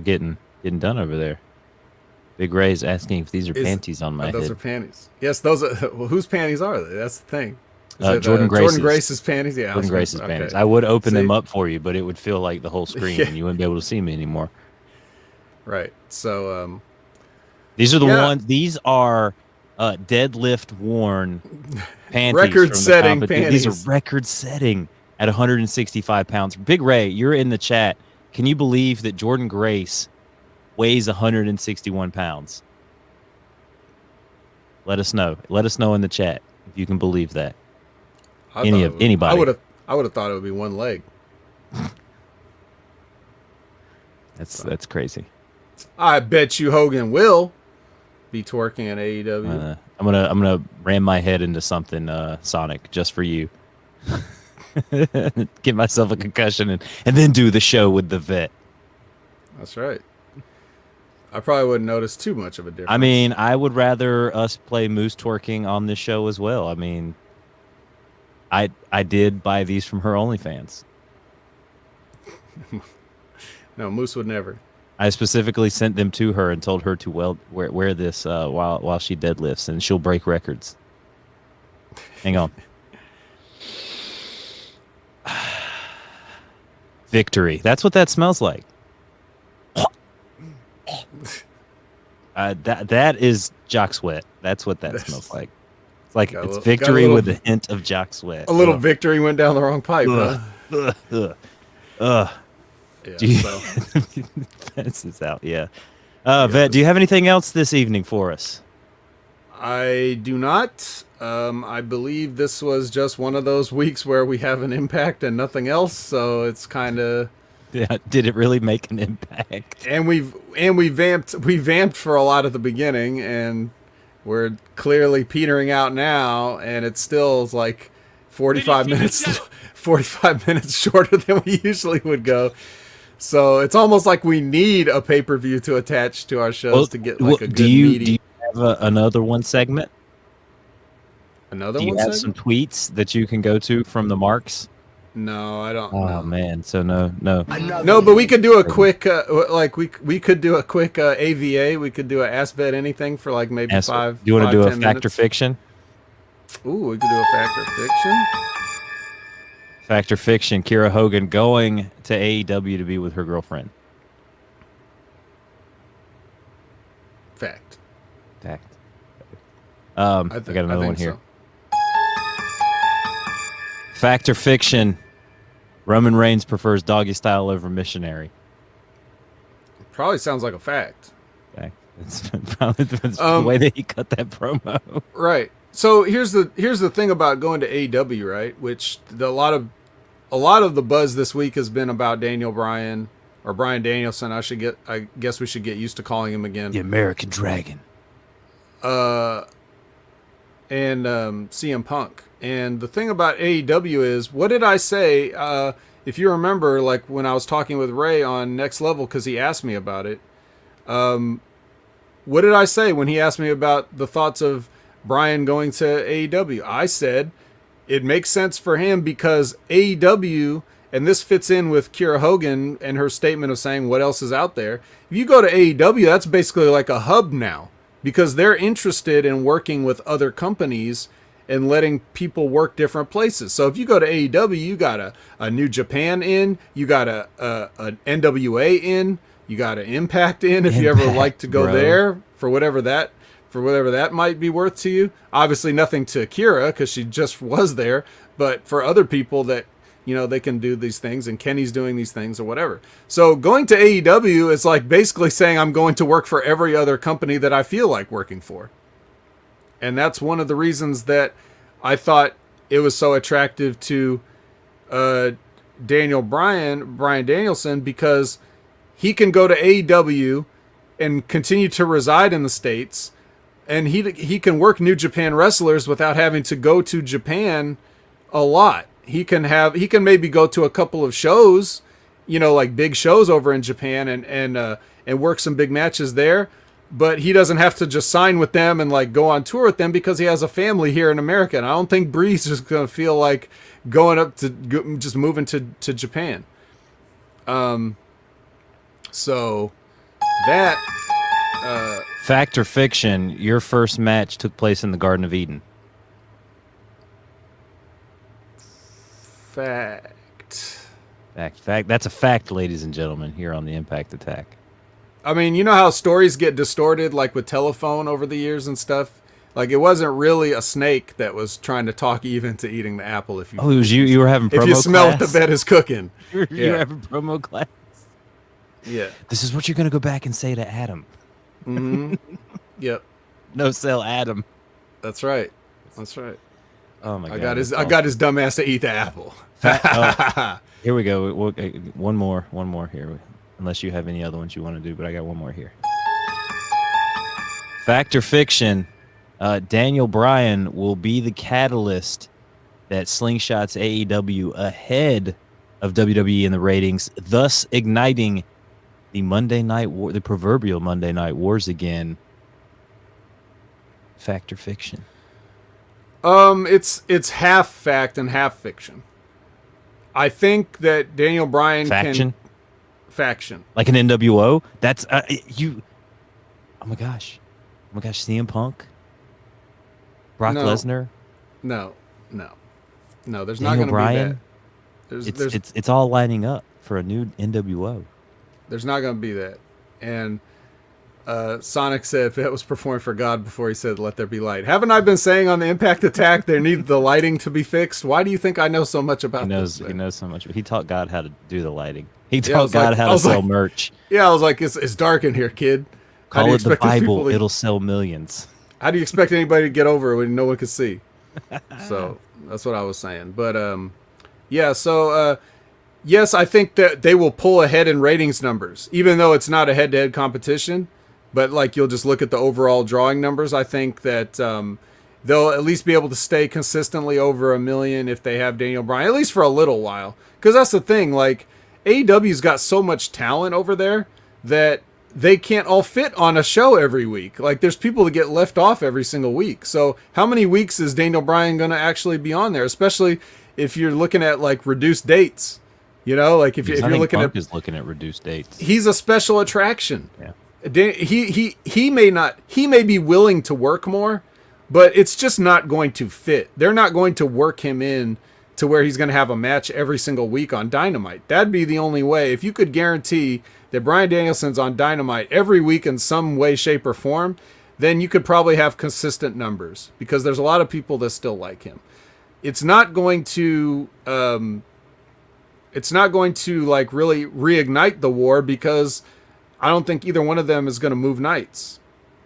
getting done over there. Big Ray's asking if these are panties on my head. Those are panties. Yes, those are. Well, whose panties are they? That's the thing. Jordan Grace's. Jordan Grace's panties. Yeah, Jordan Grace's panties. I would open them up for you, but it would fill like the whole screen, and you wouldn't be able to see me anymore. Right. So these are the ones. These are deadlift worn panties. Record-setting panties. These are record-setting at 165 pounds. Big Ray, you're in the chat. Can you believe that Jordan Grace weighs 161 pounds? Let us know. Let us know in the chat if you can believe that. Anybody. I would have thought it would be one leg. That's crazy. I bet you Hogan will be twerking at AEW. I'm gonna ram my head into something, Sonic, just for you. Give myself a concussion and then do the show with the vet. That's right. I probably wouldn't notice too much of a difference. I mean, I would rather us play Moose twerking on this show as well. I mean, I did buy these from her OnlyFans. No, Moose would never. I specifically sent them to her and told her to wear this while she deadlifts, and she'll break records. Hang on. Victory. That's what that smells like. That is jock sweat. That's what that smells like. It's like it's victory with a hint of jock sweat. A little victory went down the wrong pipe, huh? Yeah, so. This is out, yeah. Vet, do you have anything else this evening for us? I do not. I believe this was just one of those weeks where we have an impact and nothing else, so it's kind of... Yeah, did it really make an impact? And we vamped for a lot at the beginning, and we're clearly petering out now, and it still is like 45 minutes shorter than we usually would go. So it's almost like we need a pay-per-view to attach to our shows to get like a good meaty. Do you have another one segment? Another one? Do you have some tweets that you can go to from the marks? No, I don't. Oh man, so no. No, but we could do a quick, we could do a quick AVA. We could do a Ask Vet Anything for like maybe 5. Do you want to do a 10 fact or minutes. fiction? Ooh, we could do a fact or fiction. Fact or fiction? Kira Hogan going to AEW to be with her girlfriend. Fact. I got another one here. So. Fact or fiction? Roman Reigns prefers doggy style over missionary. Probably sounds like a fact. Fact. It's probably the way that he cut that promo. Right. So here's the thing about going to AEW, right? Which a lot of the buzz this week has been about Daniel Bryan or Bryan Danielson. I guess we should get used to calling him again. The American Dragon. And CM Punk. And the thing about AEW is, what did I say? If you remember, like when I was talking with Ray on Next Level, because he asked me about it. What did I say when he asked me about the thoughts of Bryan going to AEW? I said it makes sense for him because AEW, and this fits in with Kira Hogan and her statement of saying what else is out there. If you go to AEW, that's basically like a hub now because they're interested in working with other companies and letting people work different places. So if you go to AEW, you got a New Japan in, you got an NWA in, you got an Impact in. If you ever like to go there for whatever that might be worth to you. Obviously nothing to Kira because she just was there, but for other people that, you know, they can do these things and Kenny's doing these things or whatever. So going to AEW is like basically saying I'm going to work for every other company that I feel like working for. And that's one of the reasons that I thought it was so attractive to Bryan Danielson, because he can go to AEW and continue to reside in the States, and he can work New Japan wrestlers without having to go to Japan a lot. He can maybe go to a couple of shows, you know, like big shows over in Japan and work some big matches there. But he doesn't have to just sign with them and like go on tour with them because he has a family here in America. And I don't think Breeze is going to feel like going up to just moving to Japan. So that fact or fiction? Your first match took place in the Garden of Eden. Fact. That's a fact, ladies and gentlemen, here on the Impact Attack. I mean, you know how stories get distorted, like with telephone over the years and stuff? Like, it wasn't really a snake that was trying to talk Eve into eating the apple. If you, it was you. You were having promo if you smell class? what the vet is cooking. You were having promo class? Yeah. This is what you're going to go back and say to Adam. Mm-hmm. Yep. No sell Adam. That's right. That's right. Oh, my God. I got his dumb ass to eat the apple. Here we go. One more here. Unless you have any other ones you want to do, but I got one more here. Fact or fiction? Daniel Bryan will be the catalyst that slingshots AEW ahead of WWE in the ratings, thus igniting the Monday Night War, the proverbial Monday Night Wars again. Fact or fiction? It's half fact and half fiction. I think that Daniel Bryan Faction? faction. Like an NWO? That's you. Oh my gosh, CM Punk, Brock No. Lesnar, No. There's Daniel not going to Bryan. be that. It's all lining up for a new NWO. There's not going to be that. And Sonic said that was performed for God before he said, "Let there be light." Haven't I been saying on the Impact Attack there need the lighting to be fixed? Why do you think I know so much about this? He knows so much. He taught God how to do the lighting. He I taught was God like- how I to was sell like- merch. Yeah, I was like, it's dark in here, kid. How do Call you it the expect these people Bible. to- It'll sell millions. How do you expect anybody to get over it when no one can see? So that's what I was saying. But yeah. So yes, I think that they will pull ahead in ratings numbers, even though it's not a head-to-head competition. But like you'll just look at the overall drawing numbers. I think that they'll at least be able to stay consistently over 1 million if they have Daniel Bryan, at least for a little while. Because that's the thing. Like AEW's got so much talent over there that they can't all fit on a show every week. Like there's people that get left off every single week. So how many weeks is Daniel Bryan going to actually be on there? Especially if you're looking at like reduced dates, you know, like if you're looking Punk at, is looking at reduced dates. he's a special attraction. Yeah. He may be willing to work more, but it's just not going to fit. They're not going to work him in to where he's going to have a match every single week on Dynamite. That'd be the only way. If you could guarantee that Bryan Danielson's on Dynamite every week in some way, shape, or form, then you could probably have consistent numbers because there's a lot of people that still like him. It's not going to like really reignite the war because I don't think either one of them is going to move nights.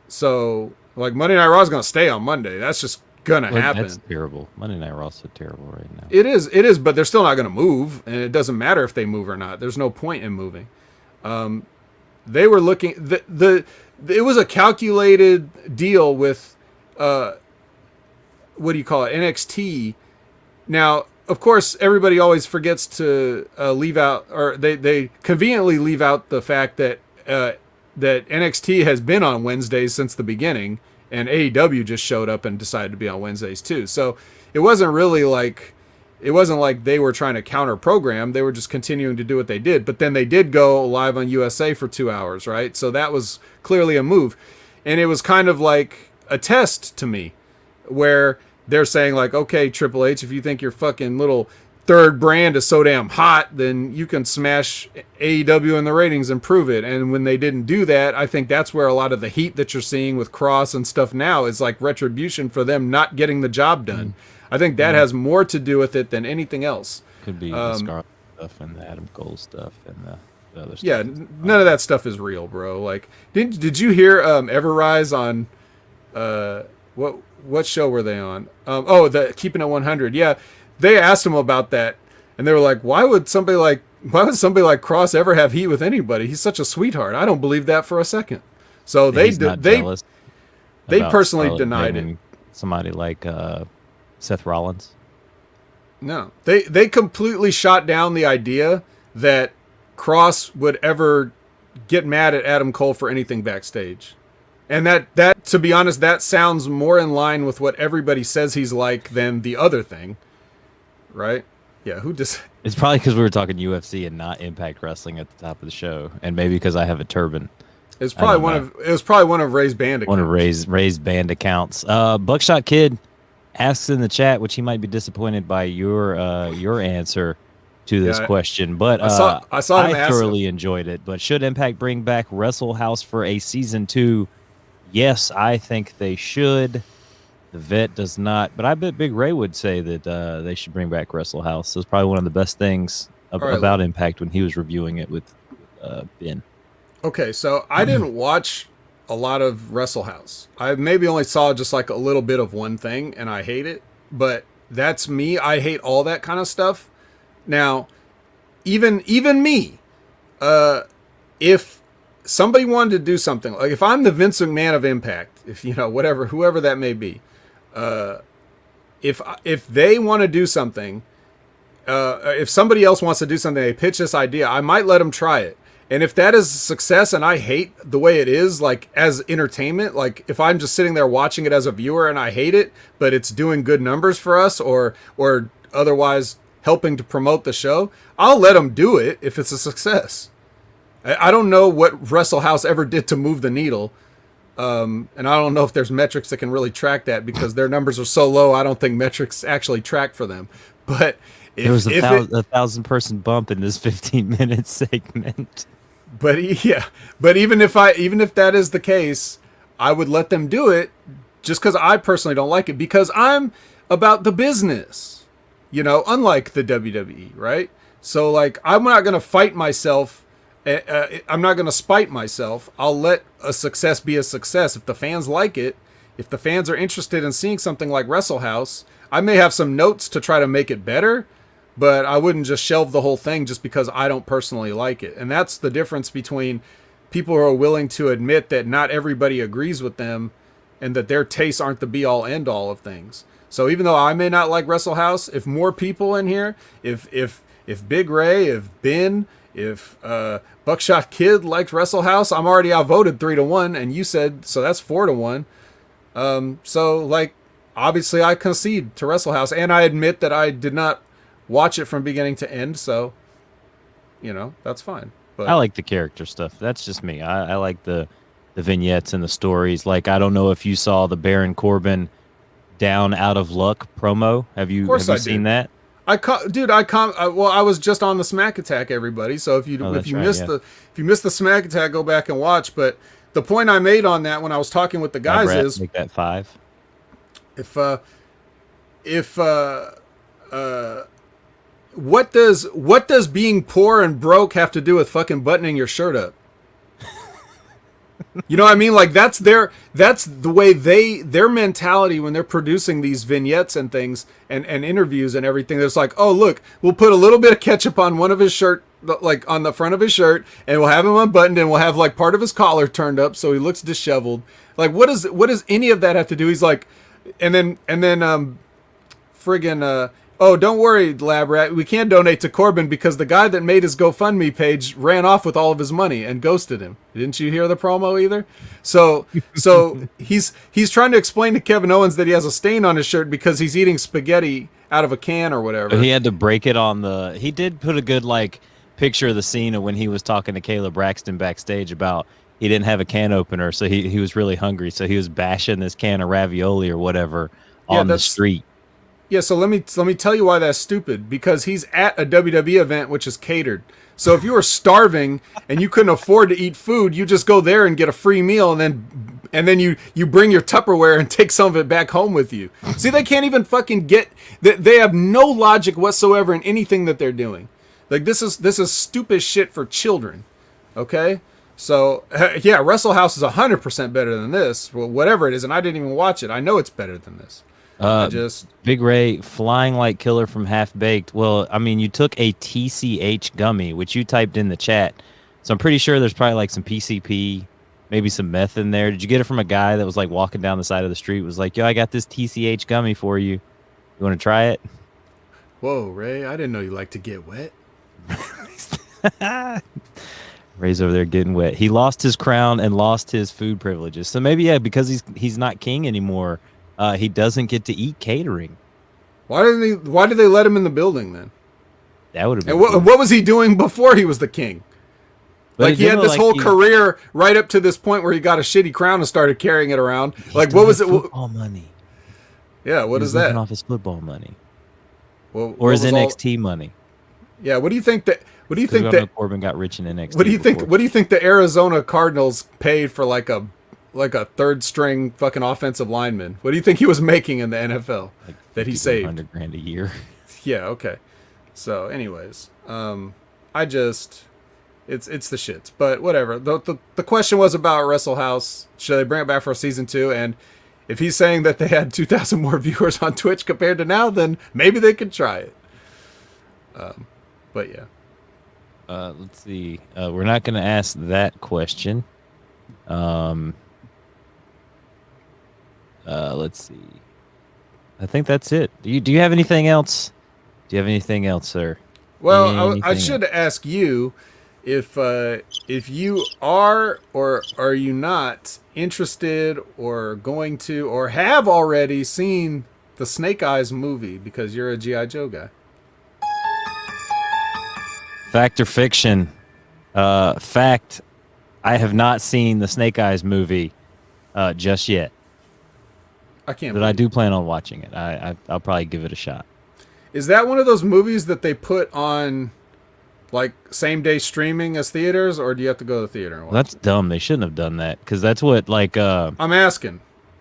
So like Monday Night Raw is going to stay on Monday. That's just going to happen. That's terrible. Monday Night Raw is so terrible right now. It is, but they're still not going to move, and it doesn't matter if they move or not. There's no point in moving. They were looking it was a calculated deal with what do you call it, NXT. Now, of course, everybody always forgets to leave out, or they conveniently leave out the fact that that NXT has been on Wednesdays since the beginning, and AEW just showed up and decided to be on Wednesdays too. So it wasn't like they were trying to counter program. They were just continuing to do what they did. But then they did go live on USA for 2 hours, right? So that was clearly a move. And it was kind of like a test to me where they're saying like, okay, Triple H, if you think your fucking little third brand is so damn hot, then you can smash AEW in the ratings and prove it. And when they didn't do that, I think that's where a lot of the heat that you're seeing with Cross and stuff now is like retribution for them not getting the job done. I think that has more to do with it than anything else. Could be the Scarlet stuff and the Adam Cole stuff and the other stuff. Yeah, none of that stuff is real, bro. Like, did you hear Everrise on what show were they on? The Keeping It 100. Yeah, they asked him about that, and they were like, why would somebody like Cross ever have heat with anybody? He's such a sweetheart. I don't believe that for a second. So they personally Charlotte denied bringing it. Somebody like Seth Rollins. No, they completely shot down the idea that Cross would ever get mad at Adam Cole for anything backstage. And that to be honest, that sounds more in line with what everybody says he's like than the other thing. Right? Yeah, It's probably because we were talking UFC and not Impact Wrestling at the top of the show, and maybe because I have a turban. It was probably one of Ray's band accounts. One of Ray's band accounts. Buckshot Kid asks in the chat, which he might be disappointed by your answer to this question, but I saw him I thoroughly enjoyed it. But should Impact bring back Wrestle House for a season 2? Yes, I think they should. The vet does not, but I bet Big Ray would say that they should bring back Wrestle House. It was probably one of the best things about Impact when he was reviewing it with Ben. Okay, so I didn't watch a lot of Wrestle House. I maybe only saw just like a little bit of one thing, and I hate it. But that's me. I hate all that kind of stuff. Now, even me, if somebody wanted to do something, like if I'm the Vince McMahon of Impact, if whoever that may be, if they want to do something, if somebody else wants to do something, they pitch this idea, I might let them try it. And if that is a success and I hate the way it is, like as entertainment, like if I'm just sitting there watching it as a viewer and I hate it, but it's doing good numbers for us or otherwise helping to promote the show, I'll let them do it if it's a success. I don't know what Wrestle House ever did to move the needle. And I don't know if there's metrics that can really track that because their numbers are so low. I don't think metrics actually track for them. But There was a 1,000-person bump in this 15-minute segment. But yeah, but even if that is the case, I would let them do it just because I personally don't like it because I'm about the business, unlike the WWE, right? So like, I'm not going to fight myself. I'm not going to spite myself. I'll let a success be a success. If the fans like it, if the fans are interested in seeing something like Wrestle House, I may have some notes to try to make it better, but I wouldn't just shelve the whole thing just because I don't personally like it. And that's the difference between people who are willing to admit that not everybody agrees with them and that their tastes aren't the be all end all of things. So even though I may not like Wrestle House, if more people in here, if Big Ray, if Ben, if Buckshot Kid liked Wrestle House, I'm already outvoted 3-1, and you said so that's 4-1. So like obviously I concede to Wrestle House, and I admit that I did not watch it from beginning to end, so that's fine. But I like the character stuff. That's just me. I like the vignettes and the stories. Like I don't know if you saw the Baron Corbin Down Out of Luck promo. Have you seen that? I was just on the Smack Attack, everybody. So if you missed the Smack Attack, go back and watch. But the point I made on that when I was talking with the guys is make that 5. What does being poor and broke have to do with fucking buttoning your shirt up? You know what I mean? Like that's the way their mentality when they're producing these vignettes and things and interviews and everything. It's like, oh look, we'll put a little bit of ketchup on one of his shirt, like on the front of his shirt, and we'll have him unbuttoned and we'll have like part of his collar turned up so he looks disheveled. Like what does any of that have to do? He's like, and then friggin' oh, don't worry, Lab Rat. We can't donate to Corbin because the guy that made his GoFundMe page ran off with all of his money and ghosted him. Didn't you hear the promo either? So he's trying to explain to Kevin Owens that he has a stain on his shirt because he's eating spaghetti out of a can or whatever. He had to break it on the. He did put a good picture of the scene of when he was talking to Kayla Braxton backstage about he didn't have a can opener, so he was really hungry, so he was bashing this can of ravioli or whatever on the street. Yeah, so let me tell you why that's stupid. Because he's at a WWE event which is catered. So if you were starving and you couldn't afford to eat food, you just go there and get a free meal, and then you bring your Tupperware and take some of it back home with you. See, they can't even fucking get. They have no logic whatsoever in anything that they're doing. Like this is stupid shit for children. Okay, so yeah, Wrestle House is 100% better than this. Well, whatever it is, and I didn't even watch it. I know it's better than this. Big Ray flying like killer from Half Baked. Well, I mean, you took a TCH gummy, which you typed in the chat, so I'm pretty sure there's probably some PCP, maybe some meth in there. Did you get it from a guy that was walking down the side of the street? Was like, yo, I got this TCH gummy for you. You want to try it? Whoa, Ray! I didn't know you like to get wet. Ray's over there getting wet. He lost his crown and lost his food privileges. So maybe because he's not king anymore. He doesn't get to eat catering. Why did they let him in the building then? That would have been. And what was he doing before he was the king? But he had this whole career right up to this point where he got a shitty crown and started carrying it around. What was it? Football money. Yeah, what is that? Living off his football money. Well, or his NXT money. Yeah, what do you think that? What do you think that Corbin got rich in NXT? What do you think? What do you think the Arizona Cardinals paid for like a third string fucking offensive lineman? What do you think he was making in the NFL that he saved? $100,000 a year. Yeah. Okay. So, anyways, it's the shits, but whatever. The question was about Wrestle House. Should they bring it back for season 2? And if he's saying that they had 2,000 more viewers on Twitch compared to now, then maybe they could try it. But yeah. Let's see. We're not going to ask that question. Let's see. I think that's it. Do you have anything else? Do you have anything else, sir? Well, I should ask you if you are or are you not interested or going to or have already seen the Snake Eyes movie because you're a G.I. Joe guy. Fact or fiction? Fact, I have not seen the Snake Eyes movie just yet. I can't. But I do plan on watching it. I'll probably give it a shot. Is that one of those movies that they put on like same day streaming as theaters, or do you have to go to the theater and watch That's dumb. They shouldn't have done that because that's what like. I'm asking.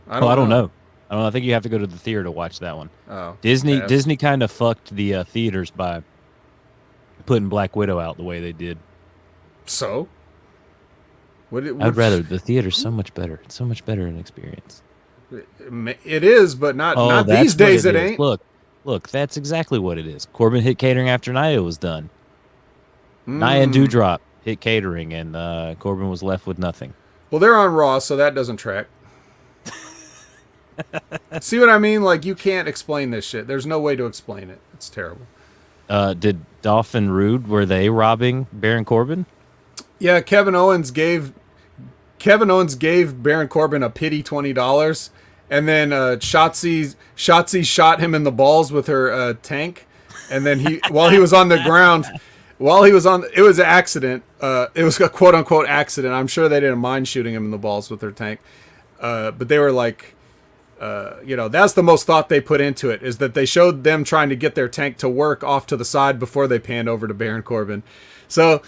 I don't know. I think you have to go to the theater to watch that one. Oh, Disney kind of fucked the theaters by putting Black Widow out the way they did. So, I'd rather the theater's so much better. It's so much better an experience. It is, but not these days. It ain't. Look, that's exactly what it is. Corbin hit catering after Nia was done. Nia and Dewdrop hit catering, and Corbin was left with nothing. Well, they're on Raw, so that doesn't track. See what I mean? Like, you can't explain this shit. There's no way to explain it. It's terrible. Did Dolph and Rude, were they robbing Baron Corbin? Yeah, Kevin Owens gave Baron Corbin a pity $20, and then Shotzi shot him in the balls with her tank, and then while he was on the ground, it was an accident. It was a quote unquote accident. I'm sure they didn't mind shooting him in the balls with her tank, but they were like, that's the most thought they put into it, is that they showed them trying to get their tank to work off to the side before they panned over to Baron Corbin. So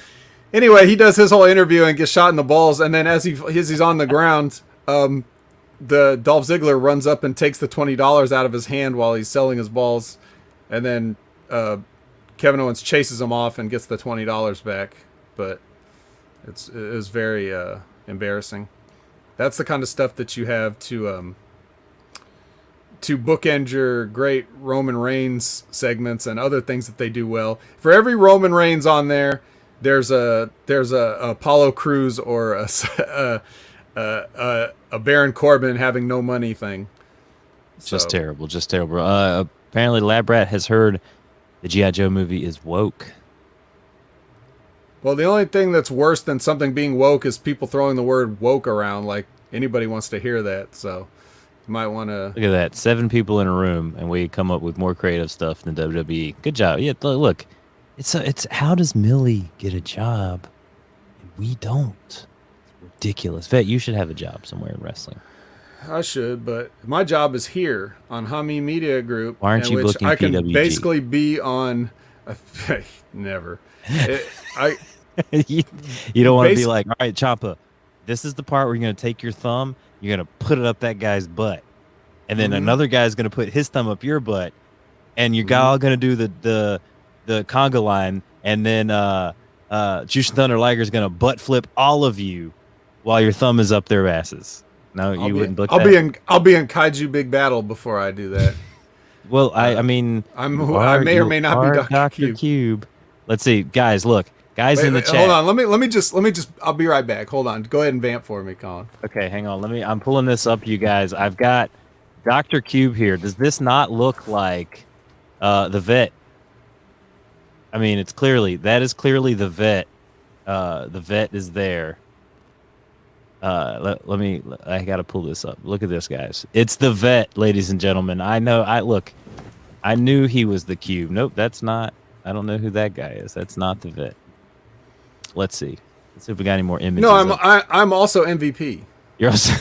anyway, he does his whole interview and gets shot in the balls, and then as he's on the ground, the Dolph Ziggler runs up and takes the $20 out of his hand while he's selling his balls, and then Kevin Owens chases him off and gets the $20 back. But it was very embarrassing. That's the kind of stuff that you have to bookend your great Roman Reigns segments and other things that they do well. For every Roman Reigns on there, there's a Apollo Crews or a Baron Corbin having no money thing. Just terrible. Apparently, Lab Rat has heard the G.I. Joe movie is woke. Well, the only thing that's worse than something being woke is people throwing the word woke around like anybody wants to hear that. So you might want to look at that. 7 people in a room, and we come up with more creative stuff than WWE. Good job. Yeah, look, it's how does Millie get a job and we don't? It's ridiculous. Vet, you should have a job somewhere in wrestling. I should, but my job is here on Hami Media Group. Why aren't you booking I can PWG? basically be on. Never. You don't want to be like, all right, Ciampa, this is the part where you're going to take your thumb, you're going to put it up that guy's butt, and then another guy's going to put his thumb up your butt, and you're all going to do the conga line, and then Jushin Thunder Liger's going to butt flip all of you while your thumb is up their asses. No, you wouldn't book that? I'll be in Kaiju Big Battle before I do that. Well, I mean, I may or may not be Dr. Cube. Let's see, guys. Look, guys in the chat. Hold on. Let me just. I'll be right back. Hold on. Go ahead and vamp for me, Colin. Okay, hang on. I'm pulling this up, you guys. I've got Dr. Cube here. Does this not look like the vet? I mean, that is clearly the vet. The vet is there. I gotta pull this up. Look at this, guys. It's the vet, ladies and gentlemen. I knew he was the Cube. Nope, that's not. I don't know who that guy is. That's not the vet. Let's see if we got any more images. No, I'm also MVP. You're also.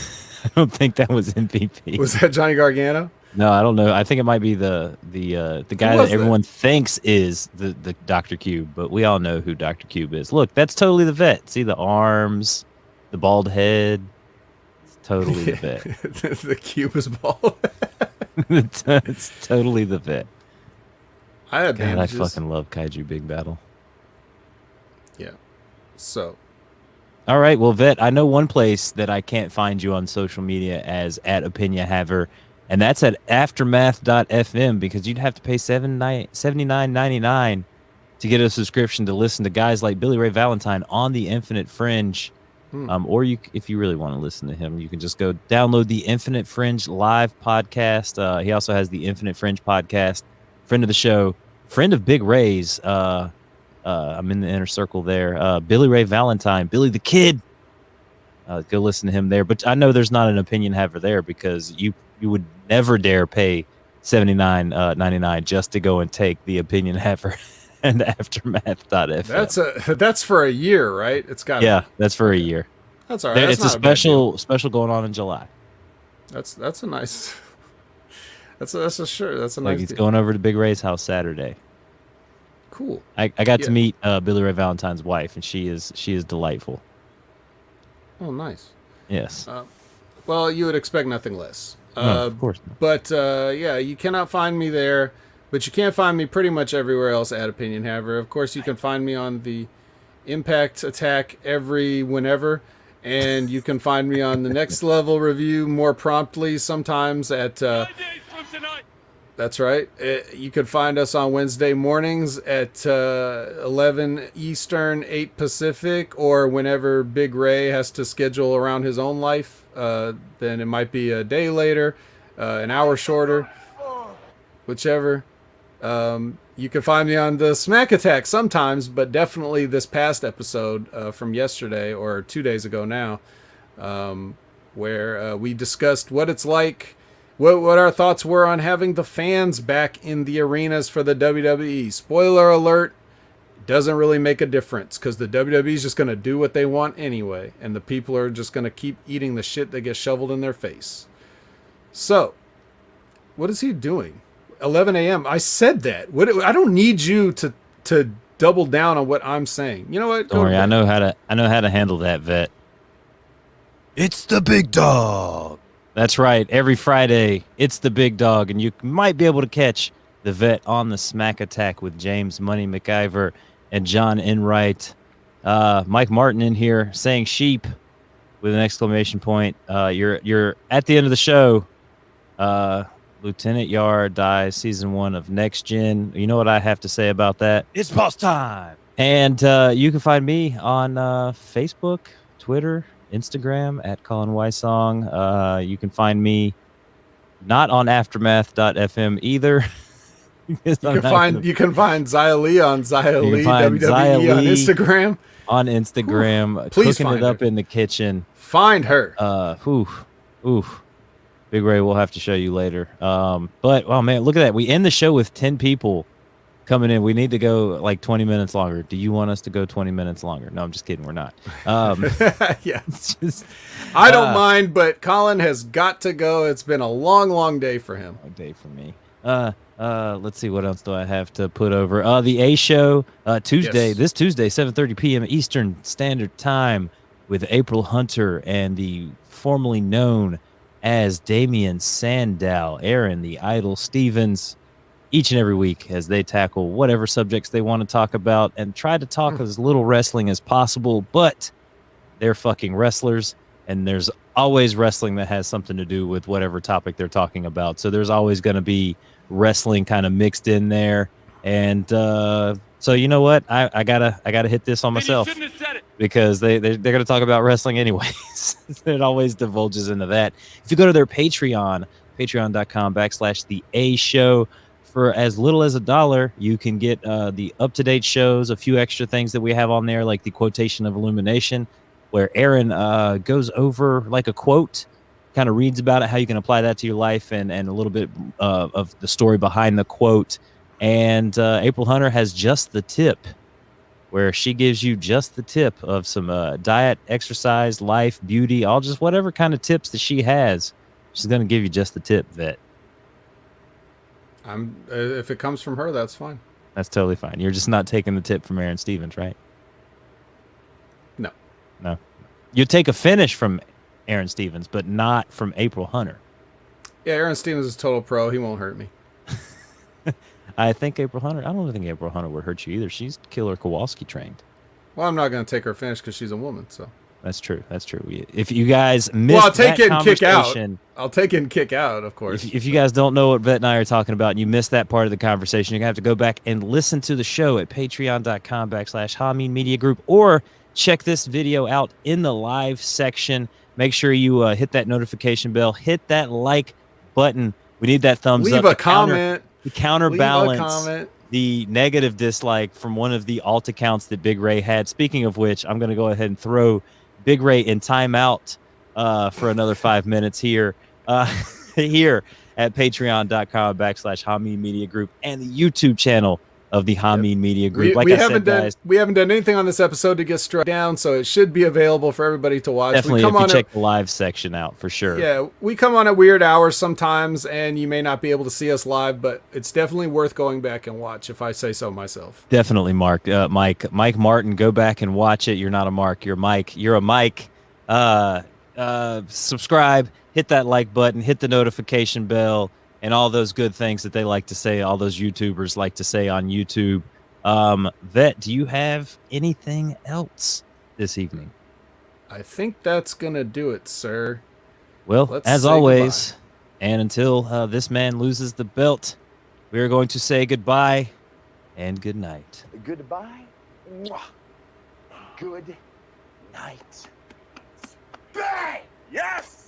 I don't think that was MVP. Was that Johnny Gargano? No, I don't know. I think it might be the guy that everyone thinks is the Dr. Cube, but we all know who Dr. Cube is. Look, that's totally the vet. See the arms, the bald head. It's totally the vet. The Cube is bald. It's totally the vet. I fucking love Kaiju Big Battle. Yeah. So. All right, well, Vet, I know one place that I can't find you on social media as @OpinionHaver, and that's at aftermath.fm, because you'd have to pay $79.99 to get a subscription to listen to guys like Billy Ray Valentine on the Infinite Fringe. Or if you really want to listen to him, you can just go download the Infinite Fringe live podcast. He also has the Infinite Fringe podcast. Friend of the show, friend of Big Ray's. I'm in the inner circle there. Billy Ray Valentine, Billy the Kid. Go listen to him there. But I know there's not an opinion haver there, because you would never dare pay $79.99 just to go and take the opinion haver and aftermath.fm. That's for a year, right? It's got that's for a year. That's all right. It's a special going on in July. That's a nice. That's a sure. That's a like nice. He's deal. going over to Big Ray's house Saturday. Cool. I got to meet Billy Ray Valentine's wife, and she is delightful. Oh, nice. Yes. Well, you would expect nothing less. No, of course not. But you cannot find me there. But you can find me pretty much everywhere else at Opinion Haver. Of course, you can find me on the Impact Attack whenever. And you can find me on the Next Level Review more promptly sometimes at... That's right. You could find us on Wednesday mornings at 11 Eastern, 8 Pacific, or whenever Big Ray has to schedule around his own life. Then it might be a day later, an hour shorter, whichever. You can find me on the Smack Attack sometimes, but definitely this past episode from yesterday or 2 days ago now, where we discussed what it's like, what our thoughts were on having the fans back in the arenas for the WWE. Spoiler alert, doesn't really make a difference because the WWE is just going to do what they want anyway, and the people are just going to keep eating the shit that gets shoveled in their face. So, what is he doing? 11 a.m. I said that. I don't need you to double down on what I'm saying. You know what? Don't worry, I know how to handle that, Vet. It's the big dog. That's right. Every Friday, it's the big dog, and you might be able to catch the Vet on the Smack Attack with James Money McIver and John Enright. Mike Martin in here saying sheep with an exclamation point. You're at the end of the show. Lieutenant Yard dies, season 1 of Next Gen. You know what I have to say about that? It's boss time. And you can find me on Facebook, Twitter, Instagram at Colin Wysong. You can find me not on aftermath.fm either. You can find Zia Lee on Zia Lee WWE on Instagram. On Instagram, Please cooking it up in the kitchen. Find her. Big Ray, we'll have to show you later. But oh man, look at that. We end the show with 10 people coming in. We need to go like 20 minutes longer. Do you want us to go 20 minutes longer? No, I'm just kidding. We're not. Yeah. I don't mind, but Colin has got to go. It's been a long, long day for him. A day for me. Let's see, what else do I have to put over? The A Show, Tuesday, this Tuesday, 7:30 p.m. Eastern Standard Time with April Hunter and the formerly known as Damian Sandow, Aaron the Idol Stevens, each and every week as they tackle whatever subjects they want to talk about and try to talk as little wrestling as possible, but they're fucking wrestlers, and there's always wrestling that has something to do with whatever topic they're talking about. So there's always going to be wrestling kind of mixed in there. And so you know what? I gotta hit this on myself because they're gonna talk about wrestling anyways. It always divulges into that. If you go to their Patreon, patreon.com/the A Show, for as little as $1, you can get the up-to-date shows, a few extra things that we have on there, like the Quotation of Illumination, where Aaron goes over like a quote, kind of reads about it, how you can apply that to your life, and a little bit of the story behind the quote. And April Hunter has Just the Tip, where she gives you just the tip of some diet, exercise, life, beauty, all just whatever kind of tips that she has. She's going to give you just the tip, Vet. If it comes from her, that's fine. That's totally fine. You're just not taking the tip from Aaron Stevens, right? No. You take a finish from Aaron Stevens, but not from April Hunter. Yeah, Aaron Stevens is total pro. He won't hurt me. I don't think April Hunter would hurt you either. She's Killer Kowalski trained. Well, I'm not going to take her finish because she's a woman, so. That's true. If you guys missed I'll take it and kick out. Conversation- I'll take it and kick out, of course. If you guys don't know what Vet and I are talking about and you missed that part of the conversation, you're going to have to go back and listen to the show at patreon.com/Hameen Media Group, or check this video out in the live section. Make sure you hit that notification bell, hit that like button. We need that thumbs up. Leave a comment. To counterbalance the negative dislike from one of the alt accounts that Big Ray had. Speaking of which, I'm going to go ahead and throw Big Ray in timeout for another 5 minutes here here at patreon.com/Hameen Media Group and the YouTube channel of the Hameen Media Group. We haven't done anything on this episode to get struck down, so it should be available for everybody to watch. Definitely, if you check the live section out, for sure. Yeah, we come on at weird hours sometimes, and you may not be able to see us live, but it's definitely worth going back and watch, if I say so myself. Definitely, Mike Martin, go back and watch it. You're not a Mark, you're Mike. You're a Mike. Subscribe, hit that like button, hit the notification bell, and all those good things that they like to say, all those YouTubers like to say on YouTube. Vet, do you have anything else this evening? I think that's going to do it, sir. Well, Let's as say always, goodbye. and until this man loses the belt, we are going to say goodbye and good night. Goodbye. Mwah. Good night. Bang! Yes!